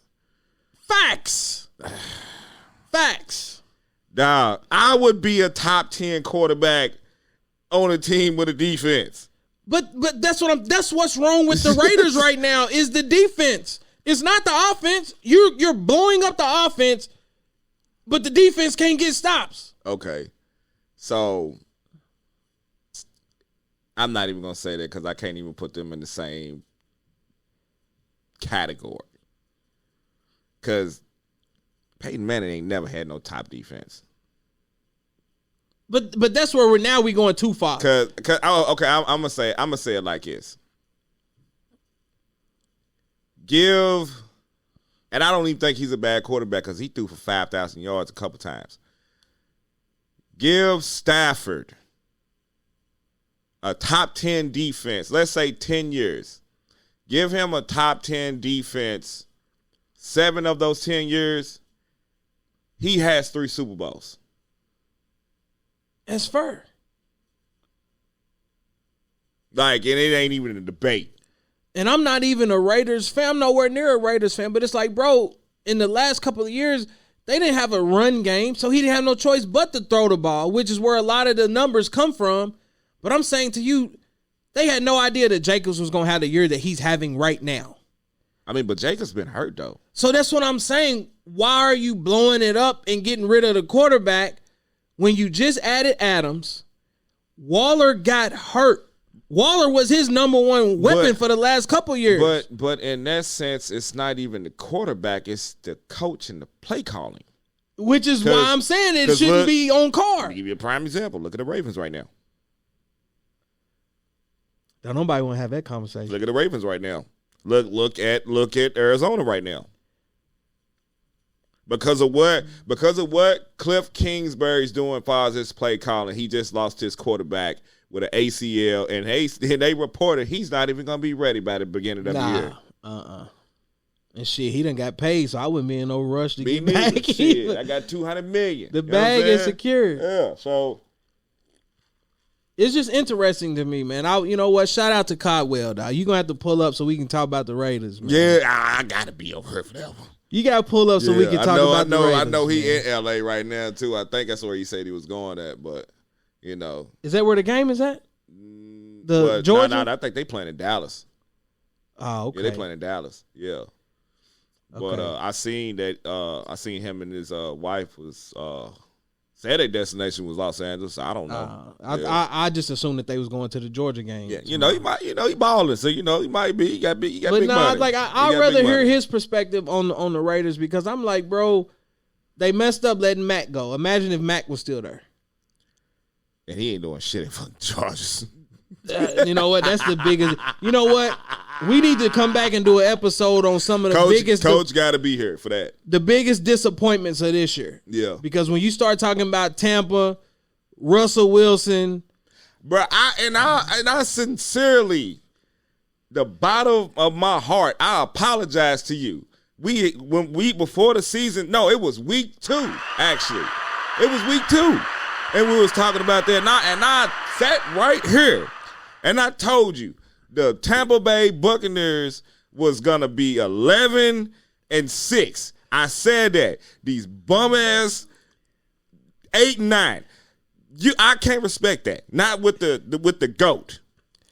Facts. Facts. Dog, I would be a top 10 quarterback on a team with a defense. But that's what's wrong with the Raiders right now is the defense. It's not the offense. You're blowing up the offense, but the defense can't get stops. Okay. So I'm not even going to say that because I can't even put them in the same category. Because Peyton Manning ain't never had no top defense. But that's where we going too far. I'm gonna say it like this. And I don't even think he's a bad quarterback because he threw for 5,000 yards a couple times. Give Stafford a top 10 defense. Let's say 10 years. Give him a top 10 defense. 7 of those 10 years, he has 3 Super Bowls. That's fair. Like, and it ain't even a debate. And I'm not even a Raiders fan. I'm nowhere near a Raiders fan. But it's like, bro, in the last couple of years, they didn't have a run game. So he didn't have no choice but to throw the ball, which is where a lot of the numbers come from. But I'm saying to you, they had no idea that Jacobs was going to have the year that he's having right now. I mean, but Jacobs been hurt, though. So that's what I'm saying. Why are you blowing it up and getting rid of the quarterback when you just added Adams? Waller got hurt. Waller was his number one weapon for the last couple years. But in that sense, it's not even the quarterback. It's the coach and the play calling. Which is why I'm saying it shouldn't be on Carr. Let me give you a prime example. Look at the Ravens right now. Don't nobody want to have that conversation. Look at the Ravens right now. Look at Arizona right now. Because of what Cliff Kingsbury's doing as far as his play calling, he just lost his quarterback with an ACL, and they reported he's not even going to be ready by the beginning of the year. And shit, he done got paid, so I wouldn't be in no rush to get back. Shit, I got $200 million. The bag is secure. Yeah, so it's just interesting to me, man. You know what? Shout out to Codwell, dog. You gonna have to pull up so we can talk about the Raiders, man. Yeah, I gotta be over here for that one. You gotta pull up so we can talk about the Raiders. I know he in LA right now too. I think that's where he said he was going at, but you know, is that where the game is at? Georgia? No, I think they playing in Dallas. Oh, okay. Yeah, they playing in Dallas. Yeah. Okay. But I seen him and his wife was said their destination was Los Angeles. I don't know. I just assumed that they was going to the Georgia game. Yeah, he balling, so he might be. He got big money. I'd rather hear his perspective on the Raiders because I'm like, bro, they messed up letting Mac go. Imagine if Mac was still there. And he ain't doing shit in fucking Chargers. You know what? That's the biggest. You know what? We need to come back and do an episode on some of the biggest. Coach got to be here for that. The biggest disappointments of this year. Yeah. Because when you start talking about Tampa, Russell Wilson, bro, I sincerely, the bottom of my heart, I apologize to you. Before the season, no, it was week 2 actually. It was week 2. And we was talking about that. And I sat right here. And I told you, the Tampa Bay Buccaneers was going to be 11-6. I said that. These bum-ass 8-9. I can't respect that. Not with the GOAT.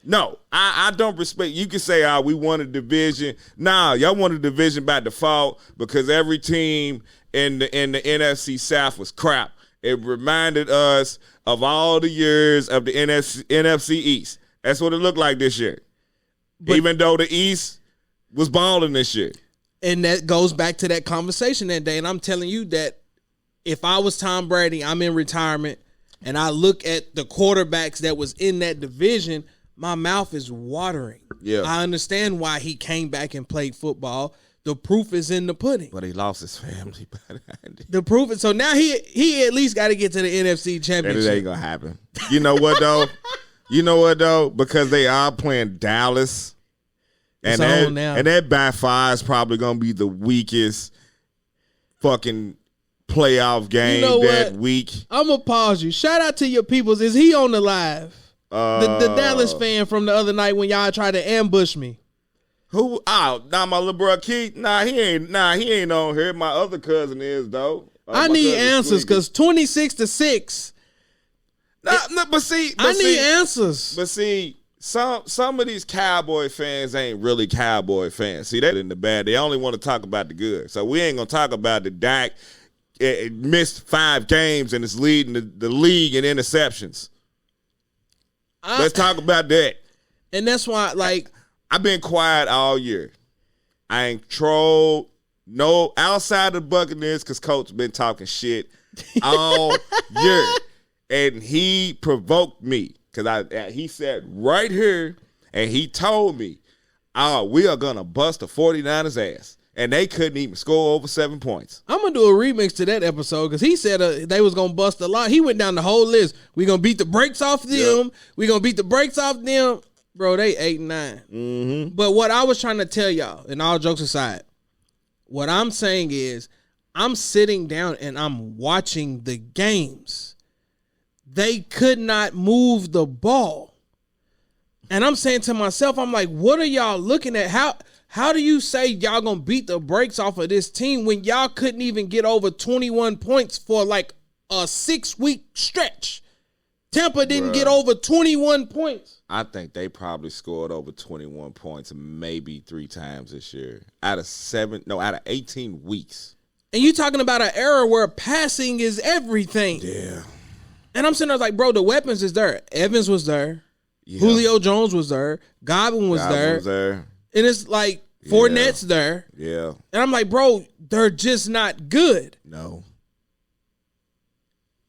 No, I don't respect. You can say, we won a division. Nah, y'all won a division by default because every team in the NFC South was crap. It reminded us of all the years of the NFC East. That's what it looked like this year. But, even though the East was balling this year. And that goes back to that conversation that day. And I'm telling you that if I was Tom Brady, I'm in retirement, and I look at the quarterbacks that was in that division, my mouth is watering. Yeah. I understand why he came back and played football. The proof is in the pudding. But he lost his family. The proof is, so now he at least got to get to the NFC Championship. That ain't going to happen. You know what, though? Because they are playing Dallas. And that by far is probably going to be the weakest fucking playoff game that week. I'm going to pause you. Shout out to your peoples. Is he on the live? The Dallas fan from the other night when y'all tried to ambush me. Who? Oh, my little bro Keith. He ain't on here. My other cousin is, though. I need answers because 26-6. But see, I need answers. But see, some of these Cowboy fans ain't really Cowboy fans. See, they're in the bad. They only want to talk about the good. So we ain't gonna talk about the Dak missed 5 games and is leading the league in interceptions. Let's talk about that. And that's why, I've been quiet all year. I ain't trolled outside of the Buccaneers because Coach been talking shit all year. And he provoked me because he sat right here and he told me, we are going to bust the 49ers ass. And they couldn't even score over 7 points. I'm going to do a remix to that episode because he said they was going to bust a lot. He went down the whole list. We're going to beat the brakes off them. Yep. We're going to beat the brakes off them. Bro, they 8-9. Mm-hmm. But what I was trying to tell y'all, and all jokes aside, what I'm saying is I'm sitting down and I'm watching the games. They could not move the ball. And I'm saying to myself, I'm like, what are y'all looking at? How do you say y'all going to beat the brakes off of this team when y'all couldn't even get over 21 points for a 6-week stretch? Tampa didn't get over 21 points. I think they probably scored over 21 points maybe 3 times this year. Out of 18 weeks. And you talking about an era where passing is everything. Yeah. And I'm sitting there like, bro, the weapons is there. Evans was there. Yeah. Julio Jones was there. Godwin was there. And it's like Fournette's there. Yeah. And I'm like, bro, they're just not good. No.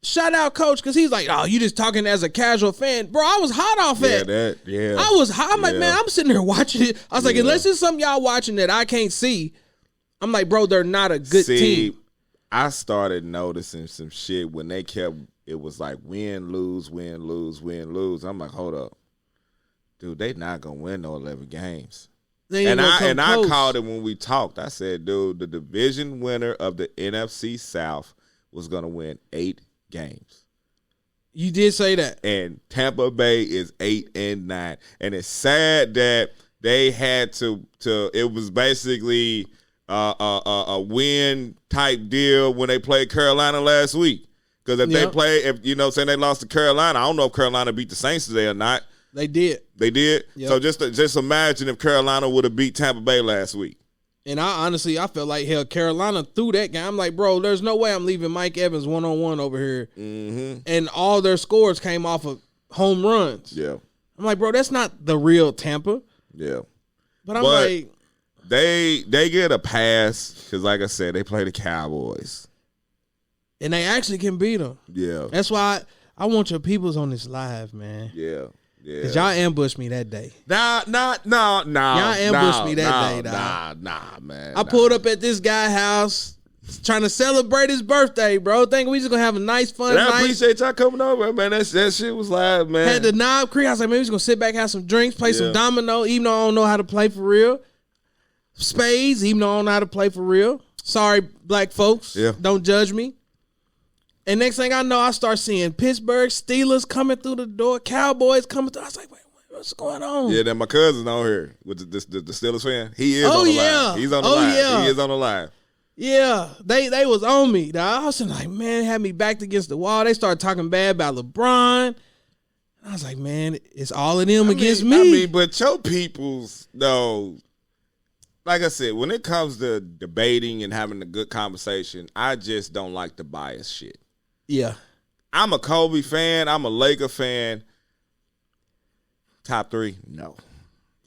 Shout out Coach, because he's like, you just talking as a casual fan. Bro, I was hot off it. I was hot. I'm like, man, I'm sitting there watching it. I was like, unless it's something y'all watching that I can't see, I'm like, bro, they're not a good team. I started noticing some shit when they kept, it was like win, lose, win, lose, win, lose. I'm like, hold up. Dude, they not going to win no 11 games. And I called it when we talked. I said, dude, the division winner of the NFC South was going to win 8 games. You did say that. And Tampa Bay is 8-9. And it's sad that they had to it was basically a win type deal when they played Carolina last week. Because if they play, saying they lost to Carolina, I don't know if Carolina beat the Saints today or not. They did. They did? Yep. So just imagine if Carolina would have beat Tampa Bay last week. And I felt like, hell, Carolina threw that game. I'm like, bro, there's no way I'm leaving Mike Evans one-on-one over here. Mm-hmm. And all their scores came off of home runs. Yeah. I'm like, bro, that's not the real Tampa. Yeah. But I'm like. They get a pass because, like I said, they play the Cowboys. And they actually can beat them. Yeah. That's why I want your peoples on this live, man. Yeah. Yeah. Because y'all ambushed me that day. Nah. Y'all ambushed me that day, dog. Nah, man. I pulled up at this guy's house trying to celebrate his birthday, bro. Thinking we just going to have a nice, fun night. I appreciate y'all coming over, man. That shit was live, man. Had the Knob Creek. I was like, man, we just going to sit back, have some drinks, play some domino, even though I don't know how to play for real. Spades, even though I don't know how to play for real. Sorry, black folks. Yeah. Don't judge me. And next thing I know, I start seeing Pittsburgh Steelers coming through the door, Cowboys coming through. I was like, wait, what's going on? Yeah, then my cousin on here with the Steelers fan. He is on the line. He's on the line. Yeah. He is on the line. Yeah, they was on me. Now, I was like, man, it had me backed against the wall. They started talking bad about LeBron. I was like, man, it's all of them against me. But your people's, though, like I said, when it comes to debating and having a good conversation, I just don't like the bias shit. Yeah. I'm a Kobe fan. I'm a Laker fan. Top 3? No.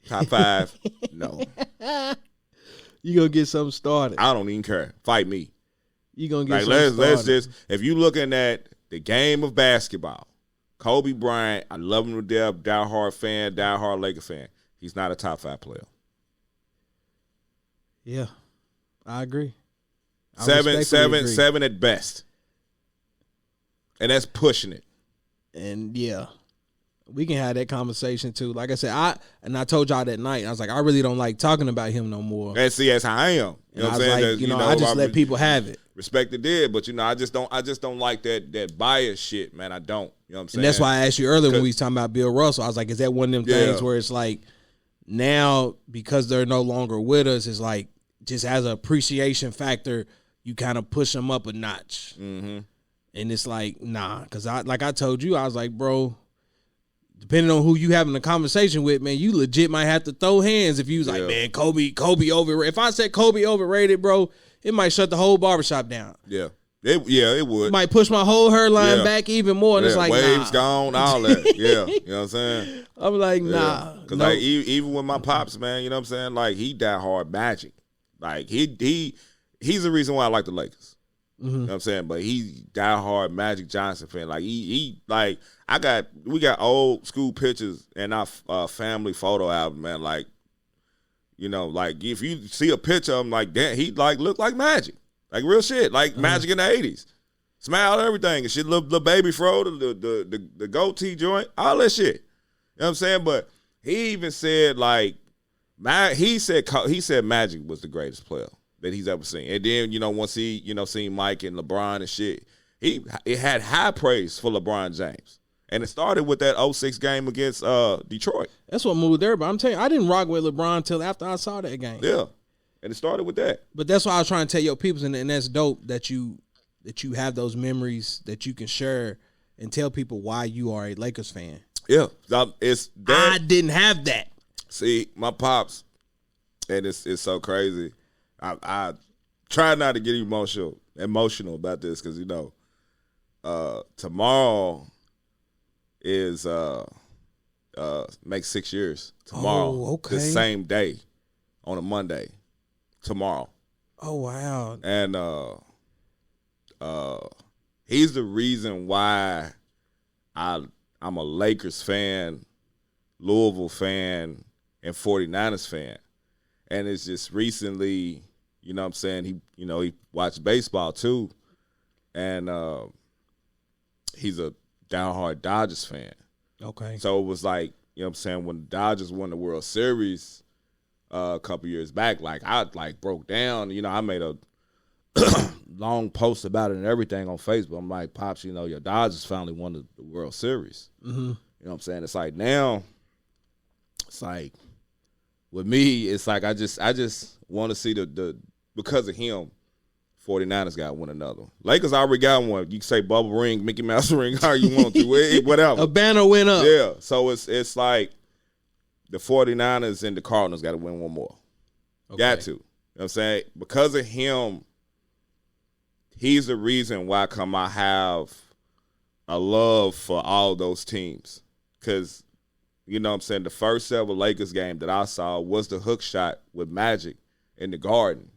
Top 5? No. You gonna get something started. I don't even care. Fight me. You gonna get something started. Let's just, if you looking at the game of basketball, Kobe Bryant, I love him to death, diehard fan, diehard Laker fan. He's not a top 5 player. Yeah, I agree. Seven at best. And that's pushing it. And yeah, we can have that conversation too. Like I said, I told y'all that night, I was like, I really don't like talking about him no more. And see, that's how I am. You know what I'm saying? Like, I just let people have it. Respect it did, but I just don't like that bias shit, man. I don't. You know what I'm saying? And that's why I asked you earlier when we was talking about Bill Russell. I was like, is that one of them things where it's like now because they're no longer with us, it's like just as an appreciation factor, you kind of push them up a notch. Mm-hmm. And it's like, nah, because I told you, I was like, bro, depending on who you having a conversation with, man, you legit might have to throw hands if you was like, man, Kobe overrated. If I said Kobe overrated, bro, it might shut the whole barbershop down. Yeah. It would. It might push my whole hairline back even more. And it's like, waves gone, all that. Yeah. You know what I'm saying? I'm like, nah. Because like even with my pops, man, you know what I'm saying? Like he died hard Magic. Like he's the reason why I like the Lakers. Mm-hmm. You know what I'm saying? But he died hard Magic Johnson fan. Like he like we got old school pictures in our family photo album, man. Like, like if you see a picture of him like that, he like look like Magic. Like real shit. Like Magic in the 80s. Smile, everything. And shit, little baby fro, the goatee joint, all that shit. You know what I'm saying? But he even said like he said Magic was the greatest player that he's ever seen. And then, once he, seen Mike and LeBron and shit, it had high praise for LeBron James. And it started with that 06 game against Detroit. That's what moved there. But I'm telling you, I didn't rock with LeBron until after I saw that game. Yeah. And it started with that. But that's why I was trying to tell your people, and that's dope that you have those memories that you can share and tell people why you are a Lakers fan. Yeah. It's that. I didn't have that. See, my pops, and it's so crazy. I try not to get emotional about this because tomorrow is makes 6 years. Tomorrow, okay. The same day, on a Monday. Tomorrow. Oh wow! And he's the reason why I'm a Lakers fan, Louisville fan, and 49ers fan. And it's just recently, what I'm saying, he watched baseball too. And he's a diehard Dodgers fan. Okay. So it was like, what I'm saying, when the Dodgers won the World Series a couple years back, like I broke down, I made a long post about it and everything on Facebook. I'm like, Pops, your Dodgers finally won the World Series. Mm-hmm. You know what I'm saying? It's like now, it's like, with me, it's like I just want to see the because of him, 49ers got one another. Lakers already got one. You can say bubble ring, Mickey Mouse ring, how you want to, whatever. A banner went up. Yeah, so it's like the 49ers and the Cardinals got to win one more. Okay. Got to. You know what I'm saying? Because of him, he's the reason why I have a love for all those teams. Because, what I'm saying, the first ever Lakers game that I saw was the hook shot with Magic in the Garden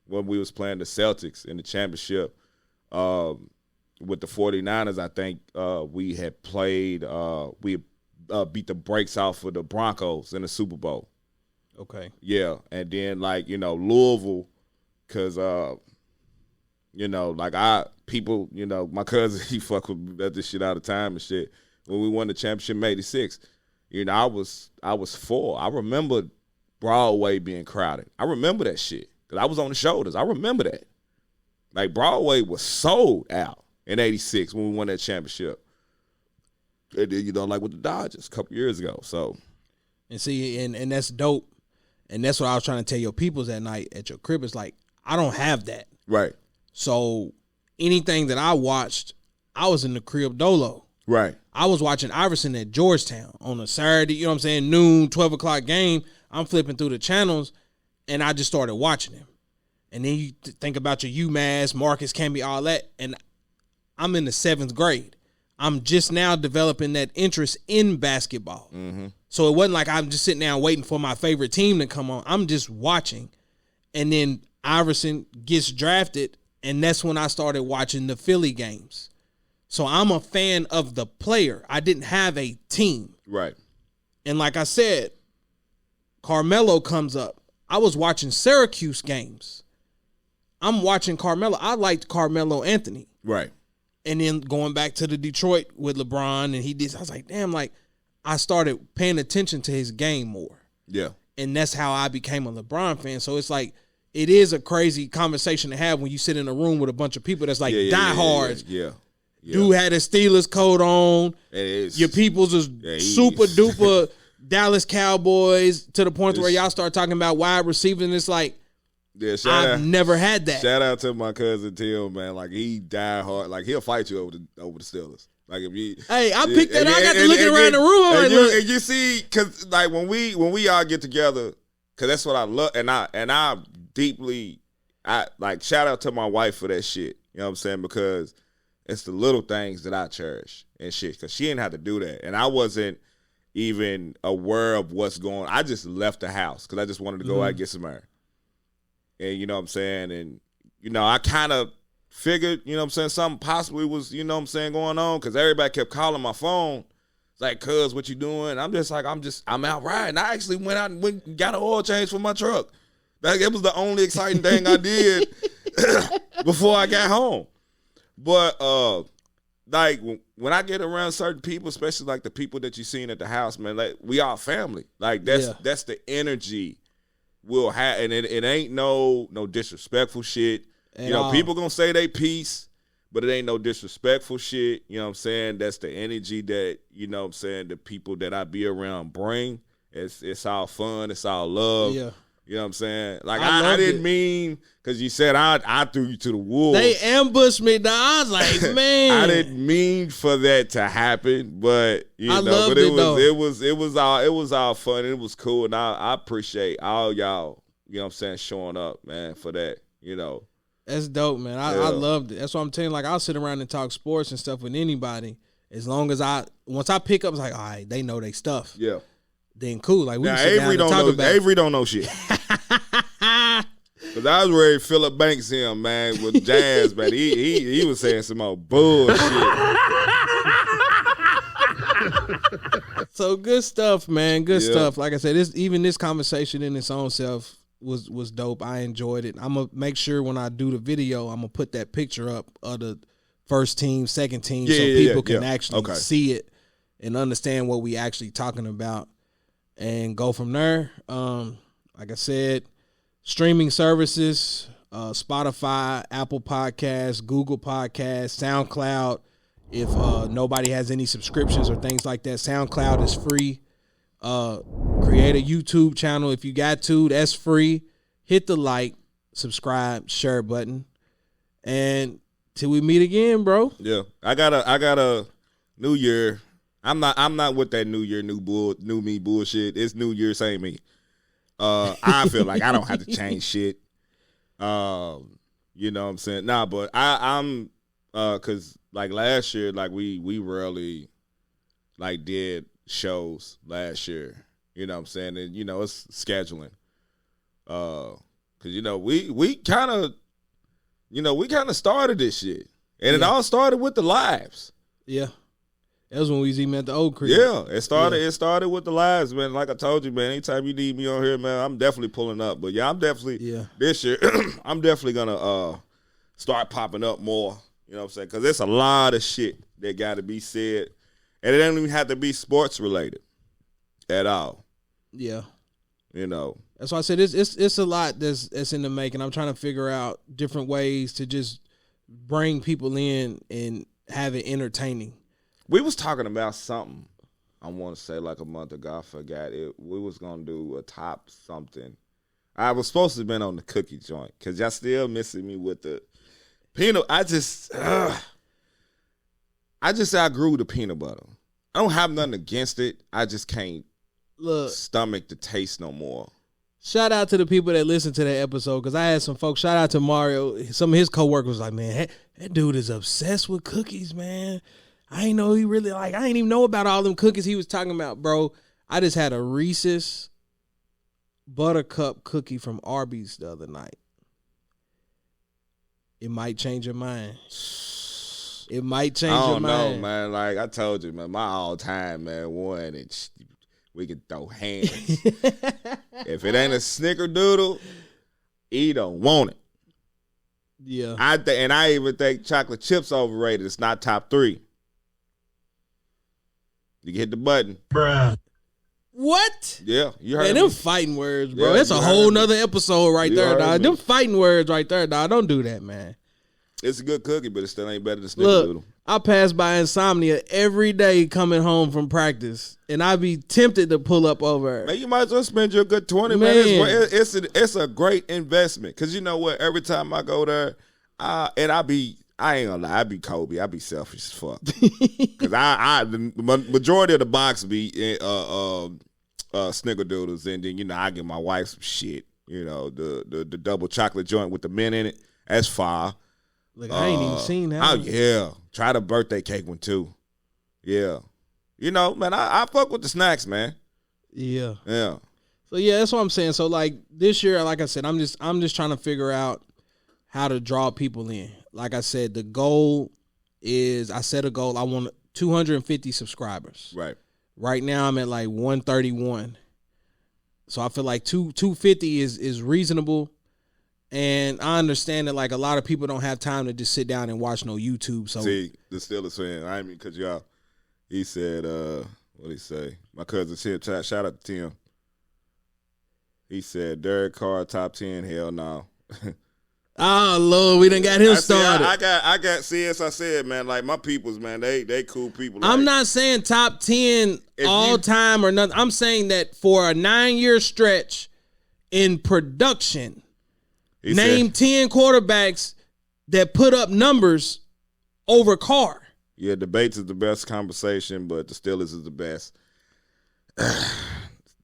when we was playing the Celtics in the championship. With the 49ers, I think we had played we beat the brakes off of the Broncos in the Super Bowl. Okay. Yeah, and then Louisville, because my cousin, he fuck with me about this shit all the time and shit. When we won the championship in '86, I was 4. I remember Broadway being crowded. I remember that shit because I was on the shoulders. I remember that. Like Broadway was sold out. in '86 when we won that championship. And then, like with the Dodgers a couple years ago. So, and see, and that's dope. And that's what I was trying to tell your peoples that night at your crib. It's like, I don't have that. Right. So anything that I watched, I was in the crib dolo. Right. I was watching Iverson at Georgetown on a Saturday, you know what I'm saying, noon, 12 o'clock game. I'm flipping through the channels, and I just started watching him. And then you think about your UMass, Marcus Camby, all that, and I'm in the 7th grade. I'm just now developing that interest in basketball. Mm-hmm. So it wasn't like I'm just sitting down waiting for my favorite team to come on. I'm just watching. And then Iverson gets drafted, and that's when I started watching the Philly games. So I'm a fan of the player. I didn't have a team. Right. And like I said, Carmelo comes up. I was watching Syracuse games. I'm watching Carmelo. I liked Carmelo Anthony. Right. And then going back to the Detroit with LeBron, and he did. I was like, damn, like I started paying attention to his game more. Yeah. And that's how I became a LeBron fan. So it's like, it is a crazy conversation to have when you sit in a room with a bunch of people that's like diehards. Yeah. Dude had a Steelers coat on. Your people's is super duper Dallas Cowboys to the point where y'all start talking about wide receivers, and it's like, I've never had that. Shout out to my cousin Tim, man. Like, he died hard. Like, he'll fight you over the Steelers. Like, if you, hey, I picked that. I got to look around the room. And you see, because like when we all get together, because that's what I love, and I deeply, like, shout out to my wife for that shit. You know what I'm saying? Because it's the little things that I cherish and shit. Because she didn't have to do that, and I wasn't even aware of what's going on. I just left the house because I just wanted to go out and get some air. And you know what I'm saying? And, I kind of figured, something possibly was, going on, because everybody kept calling my phone. It's like, cuz, what you doing? I'm just like, I'm out riding. I actually went out and got an oil change for my truck. It was the only exciting thing I did before I got home. But, like, when I get around certain people, especially like the people that you seen at the house, man, like, we all family. Like, that's the energy we'll have, and it ain't no disrespectful shit. People gonna say they peace, but it ain't no disrespectful shit. You know what I'm saying? That's the energy that, the people that I be around bring. It's all fun, it's all love. Yeah. You know what I'm saying? Like, I didn't mean, because you said I threw you to the wolves. They ambushed me, dog. I was like, man. I didn't mean for that to happen, but it was all fun. It was cool, and I appreciate all y'all, showing up, man, for that, That's dope, man. I loved it. That's what I'm telling you. Like, I'll sit around and talk sports and stuff with anybody. As long as once I pick up, it's like, all right, they know they stuff. Yeah. Then cool. Like, we now, sit down and talk about it. Avery don't know shit. Because I was ready to Philip Banks him, man, with Jazz, man. He was saying some more bullshit. So good stuff, man. Good stuff. Like I said, this conversation in its own self was dope. I enjoyed it. I'm going to make sure when I do the video, I'm going to put that picture up of the first team, second team, so people can actually see it and understand what we actually talking about and go from there. Like I said, streaming services, Spotify, Apple Podcasts, Google Podcasts, SoundCloud. If nobody has any subscriptions or things like that, SoundCloud is free. Create a YouTube channel if you got to. That's free. Hit the like, subscribe, share button. And till we meet again, bro. Yeah. I got a new year. I'm not with that new year, new me bullshit. It's new year, same me. I feel like I don't have to change shit. You know what I'm saying? Nah, but I'm cause like last year, like we rarely like did shows last year. You know what I'm saying? And it's scheduling. Cause we kind of started this shit. And it all started with the lives. Yeah. That was when we was even at the old crib. Yeah, it started with the lives, man. Like I told you, man, anytime you need me on here, man, I'm definitely pulling up. But yeah, I'm definitely this year I'm definitely gonna start popping up more. You know what I'm saying? Because there's a lot of shit that got to be said, and it don't even have to be sports related at all. Yeah, that's why I said it's a lot that's in the making. I'm trying to figure out different ways to just bring people in and have it entertaining. We was talking about something, I want to say like a month ago. I forgot it. We was going to do a top something. I was supposed to have been on the cookie joint because y'all still missing me with the peanut. I just outgrew the peanut butter. I don't have nothing against it. I just can't stomach the taste no more. Shout out to the people that listened to that episode because I had some folks. Shout out to Mario. Some of his coworkers was like, man, that dude is obsessed with cookies, man. I ain't know he really I ain't even know about all them cookies he was talking about, bro. I just had a Reese's Buttercup cookie from Arby's the other night. It might change your mind. It might change your mind. I don't know, man. Like I told you, man, my all-time, man, one, and we can throw hands. If it ain't a snickerdoodle, he don't want it. Yeah. I even think chocolate chips overrated. It's not top 3. You can hit the button. Bruh. What? Yeah, you heard man, me. Them fighting words, bro. That's a whole nother episode right there, dog. Them fighting words right there, dog. Don't do that, man. It's a good cookie, but it still ain't better than Snickerdoodle. Look, I pass by Insomnia every day coming home from practice, and I be tempted to pull up over. Man, you might as well spend your good 20, man. It's a great investment because you know what? Every time I go there, I ain't gonna lie, I be Kobe. I be selfish as fuck because the majority of the box be Snickerdoodles, and then I give my wife some shit. The double chocolate joint with the mint in it. That's fire. Look, I ain't even seen that. Oh yeah, try the birthday cake one too. Yeah, man, I fuck with the snacks, man. Yeah. So yeah, that's what I'm saying. So like this year, like I said, I'm just trying to figure out how to draw people in. Like I said, the goal is I set a goal. I want 250 subscribers. Right. Right now I'm at like 131. So I feel like 250 is reasonable. And I understand that like a lot of people don't have time to just sit down and watch no YouTube. So see, the Steelers fan, I mean, cause y'all, he said, what'd he say? My cousin Tim, shout out to Tim. He said, Derek Carr top 10, hell no. Oh Lord, we done got him started. I got. See, as I said, man, like my peoples, man, they cool people. Like, I'm not saying top 10 all time or nothing. I'm saying that for a 9-year stretch in production, name 10 quarterbacks that put up numbers over Carr. Yeah, debates is the best conversation, but the Steelers is the best.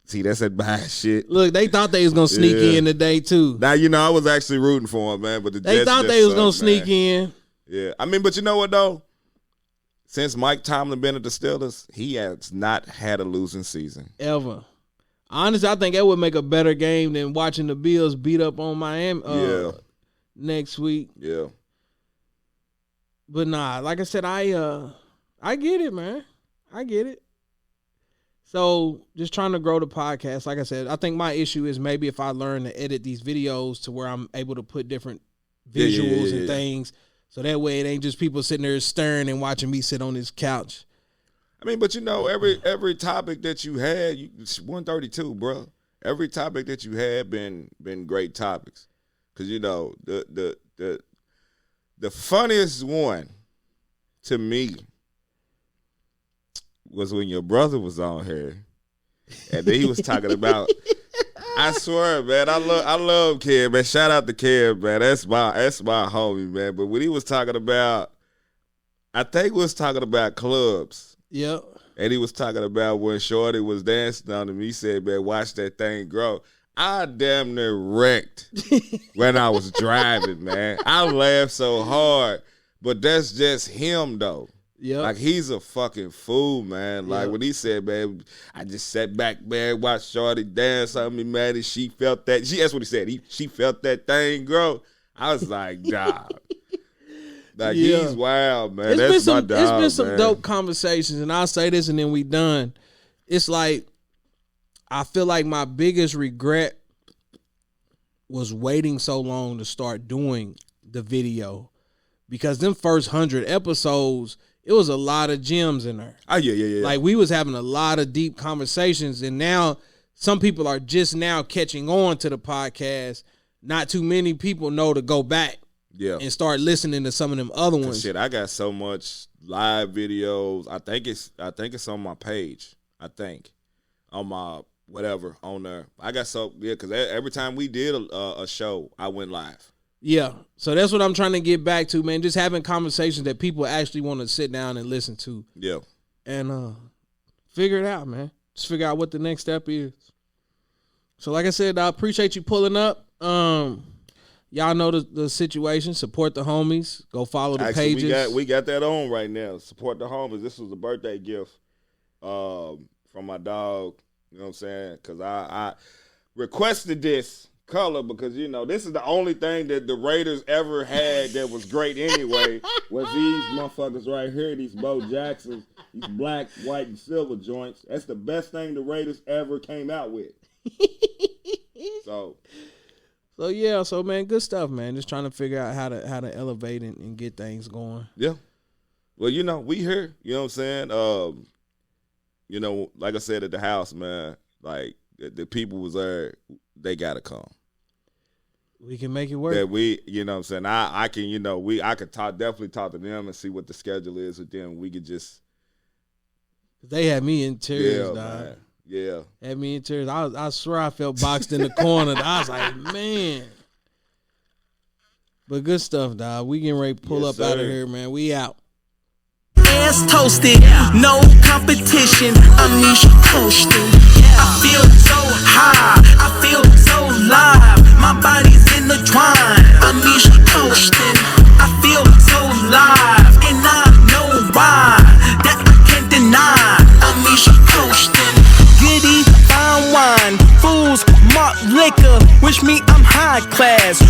See, that's that bad shit. Look, they thought they was gonna sneak in today too. Now I was actually rooting for him, man. But they thought they was gonna sneak in. Yeah, I mean, but you know what though? Since Mike Tomlin been at the Steelers, he has not had a losing season ever. Honestly, I think that would make a better game than watching the Bills beat up on Miami next week. Yeah. But nah, like I said, I get it, man. I get it. So just trying to grow the podcast. Like I said, I think my issue is maybe if I learn to edit these videos to where I'm able to put different visuals and things. So that way it ain't just people sitting there staring and watching me sit on this couch. I mean, but every topic that you had, 132, bro. Every topic that you had been great topics. Cause the funniest one to me was when your brother was on here, and then he was talking about. I swear, man, I love Kev, man. Shout out to Kev, man. That's my homie, man. But when he was talking about, I think he was talking about clubs. Yep. And he was talking about when Shorty was dancing on him. He said, man, watch that thing grow. I damn near wrecked when I was driving, man. I laughed so hard, but that's just him, though. Yeah, like he's a fucking fool, man. Like when he said, man, I just sat back, man, watched Shorty dance on me, man, and she felt that. That's what he said. She felt that thing grow. I was like, dog. Like he's wild, man. That's my dog. It's been some dope conversations, and I'll say this, and then we done. It's like I feel like my biggest regret was waiting so long to start doing the video, because them first 100 episodes. It was a lot of gems in there. Oh, yeah. Like, we was having a lot of deep conversations, and now some people are just now catching on to the podcast. Not too many people know to go back Yeah. And start listening to some of them other ones. Shit, I got so much live videos. I think it's on my page. I think on my whatever on there. I got because every time we did a show, I went live. Yeah, so that's what I'm trying to get back to, man. Just having conversations that people actually want to sit down and listen to. Yeah, and figure it out, man. Just figure out what the next step is. So, like I said, I appreciate you pulling up. Y'all know the situation. Support the homies. Go follow the pages. We got that on right now. Support the homies. This was a birthday gift from my dog. You know what I'm saying? Because I requested this color because, you know, this is the only thing that the Raiders ever had that was great anyway, was these motherfuckers right here, these Bo Jacksons, these black, white, and silver joints. That's the best thing the Raiders ever came out with. So yeah, so man, good stuff, man. Just trying to figure out how to elevate and get things going. Yeah. Well, you know, we here. You know what I'm saying? You know, like I said at the house, man, like the people was there, they gotta come. We can make it work. That you know what I'm saying? I can, you know, I could definitely talk to them and see what the schedule is with them. We could just. They had me in tears, dog. Man. Yeah. Had me in tears. I swear I felt boxed in the corner. I was like, man. But good stuff, dog. We getting ready to pull up out of here, man. We out. Ass toasted, no competition. Amnesia coasting. I feel so high. I feel so live. My body's in the twine. Amnesia coasting. I feel so live, and I know why. That I can't deny. Amnesia coasting. Goody, fine wine, fools, malt liquor. Wish me I'm high class.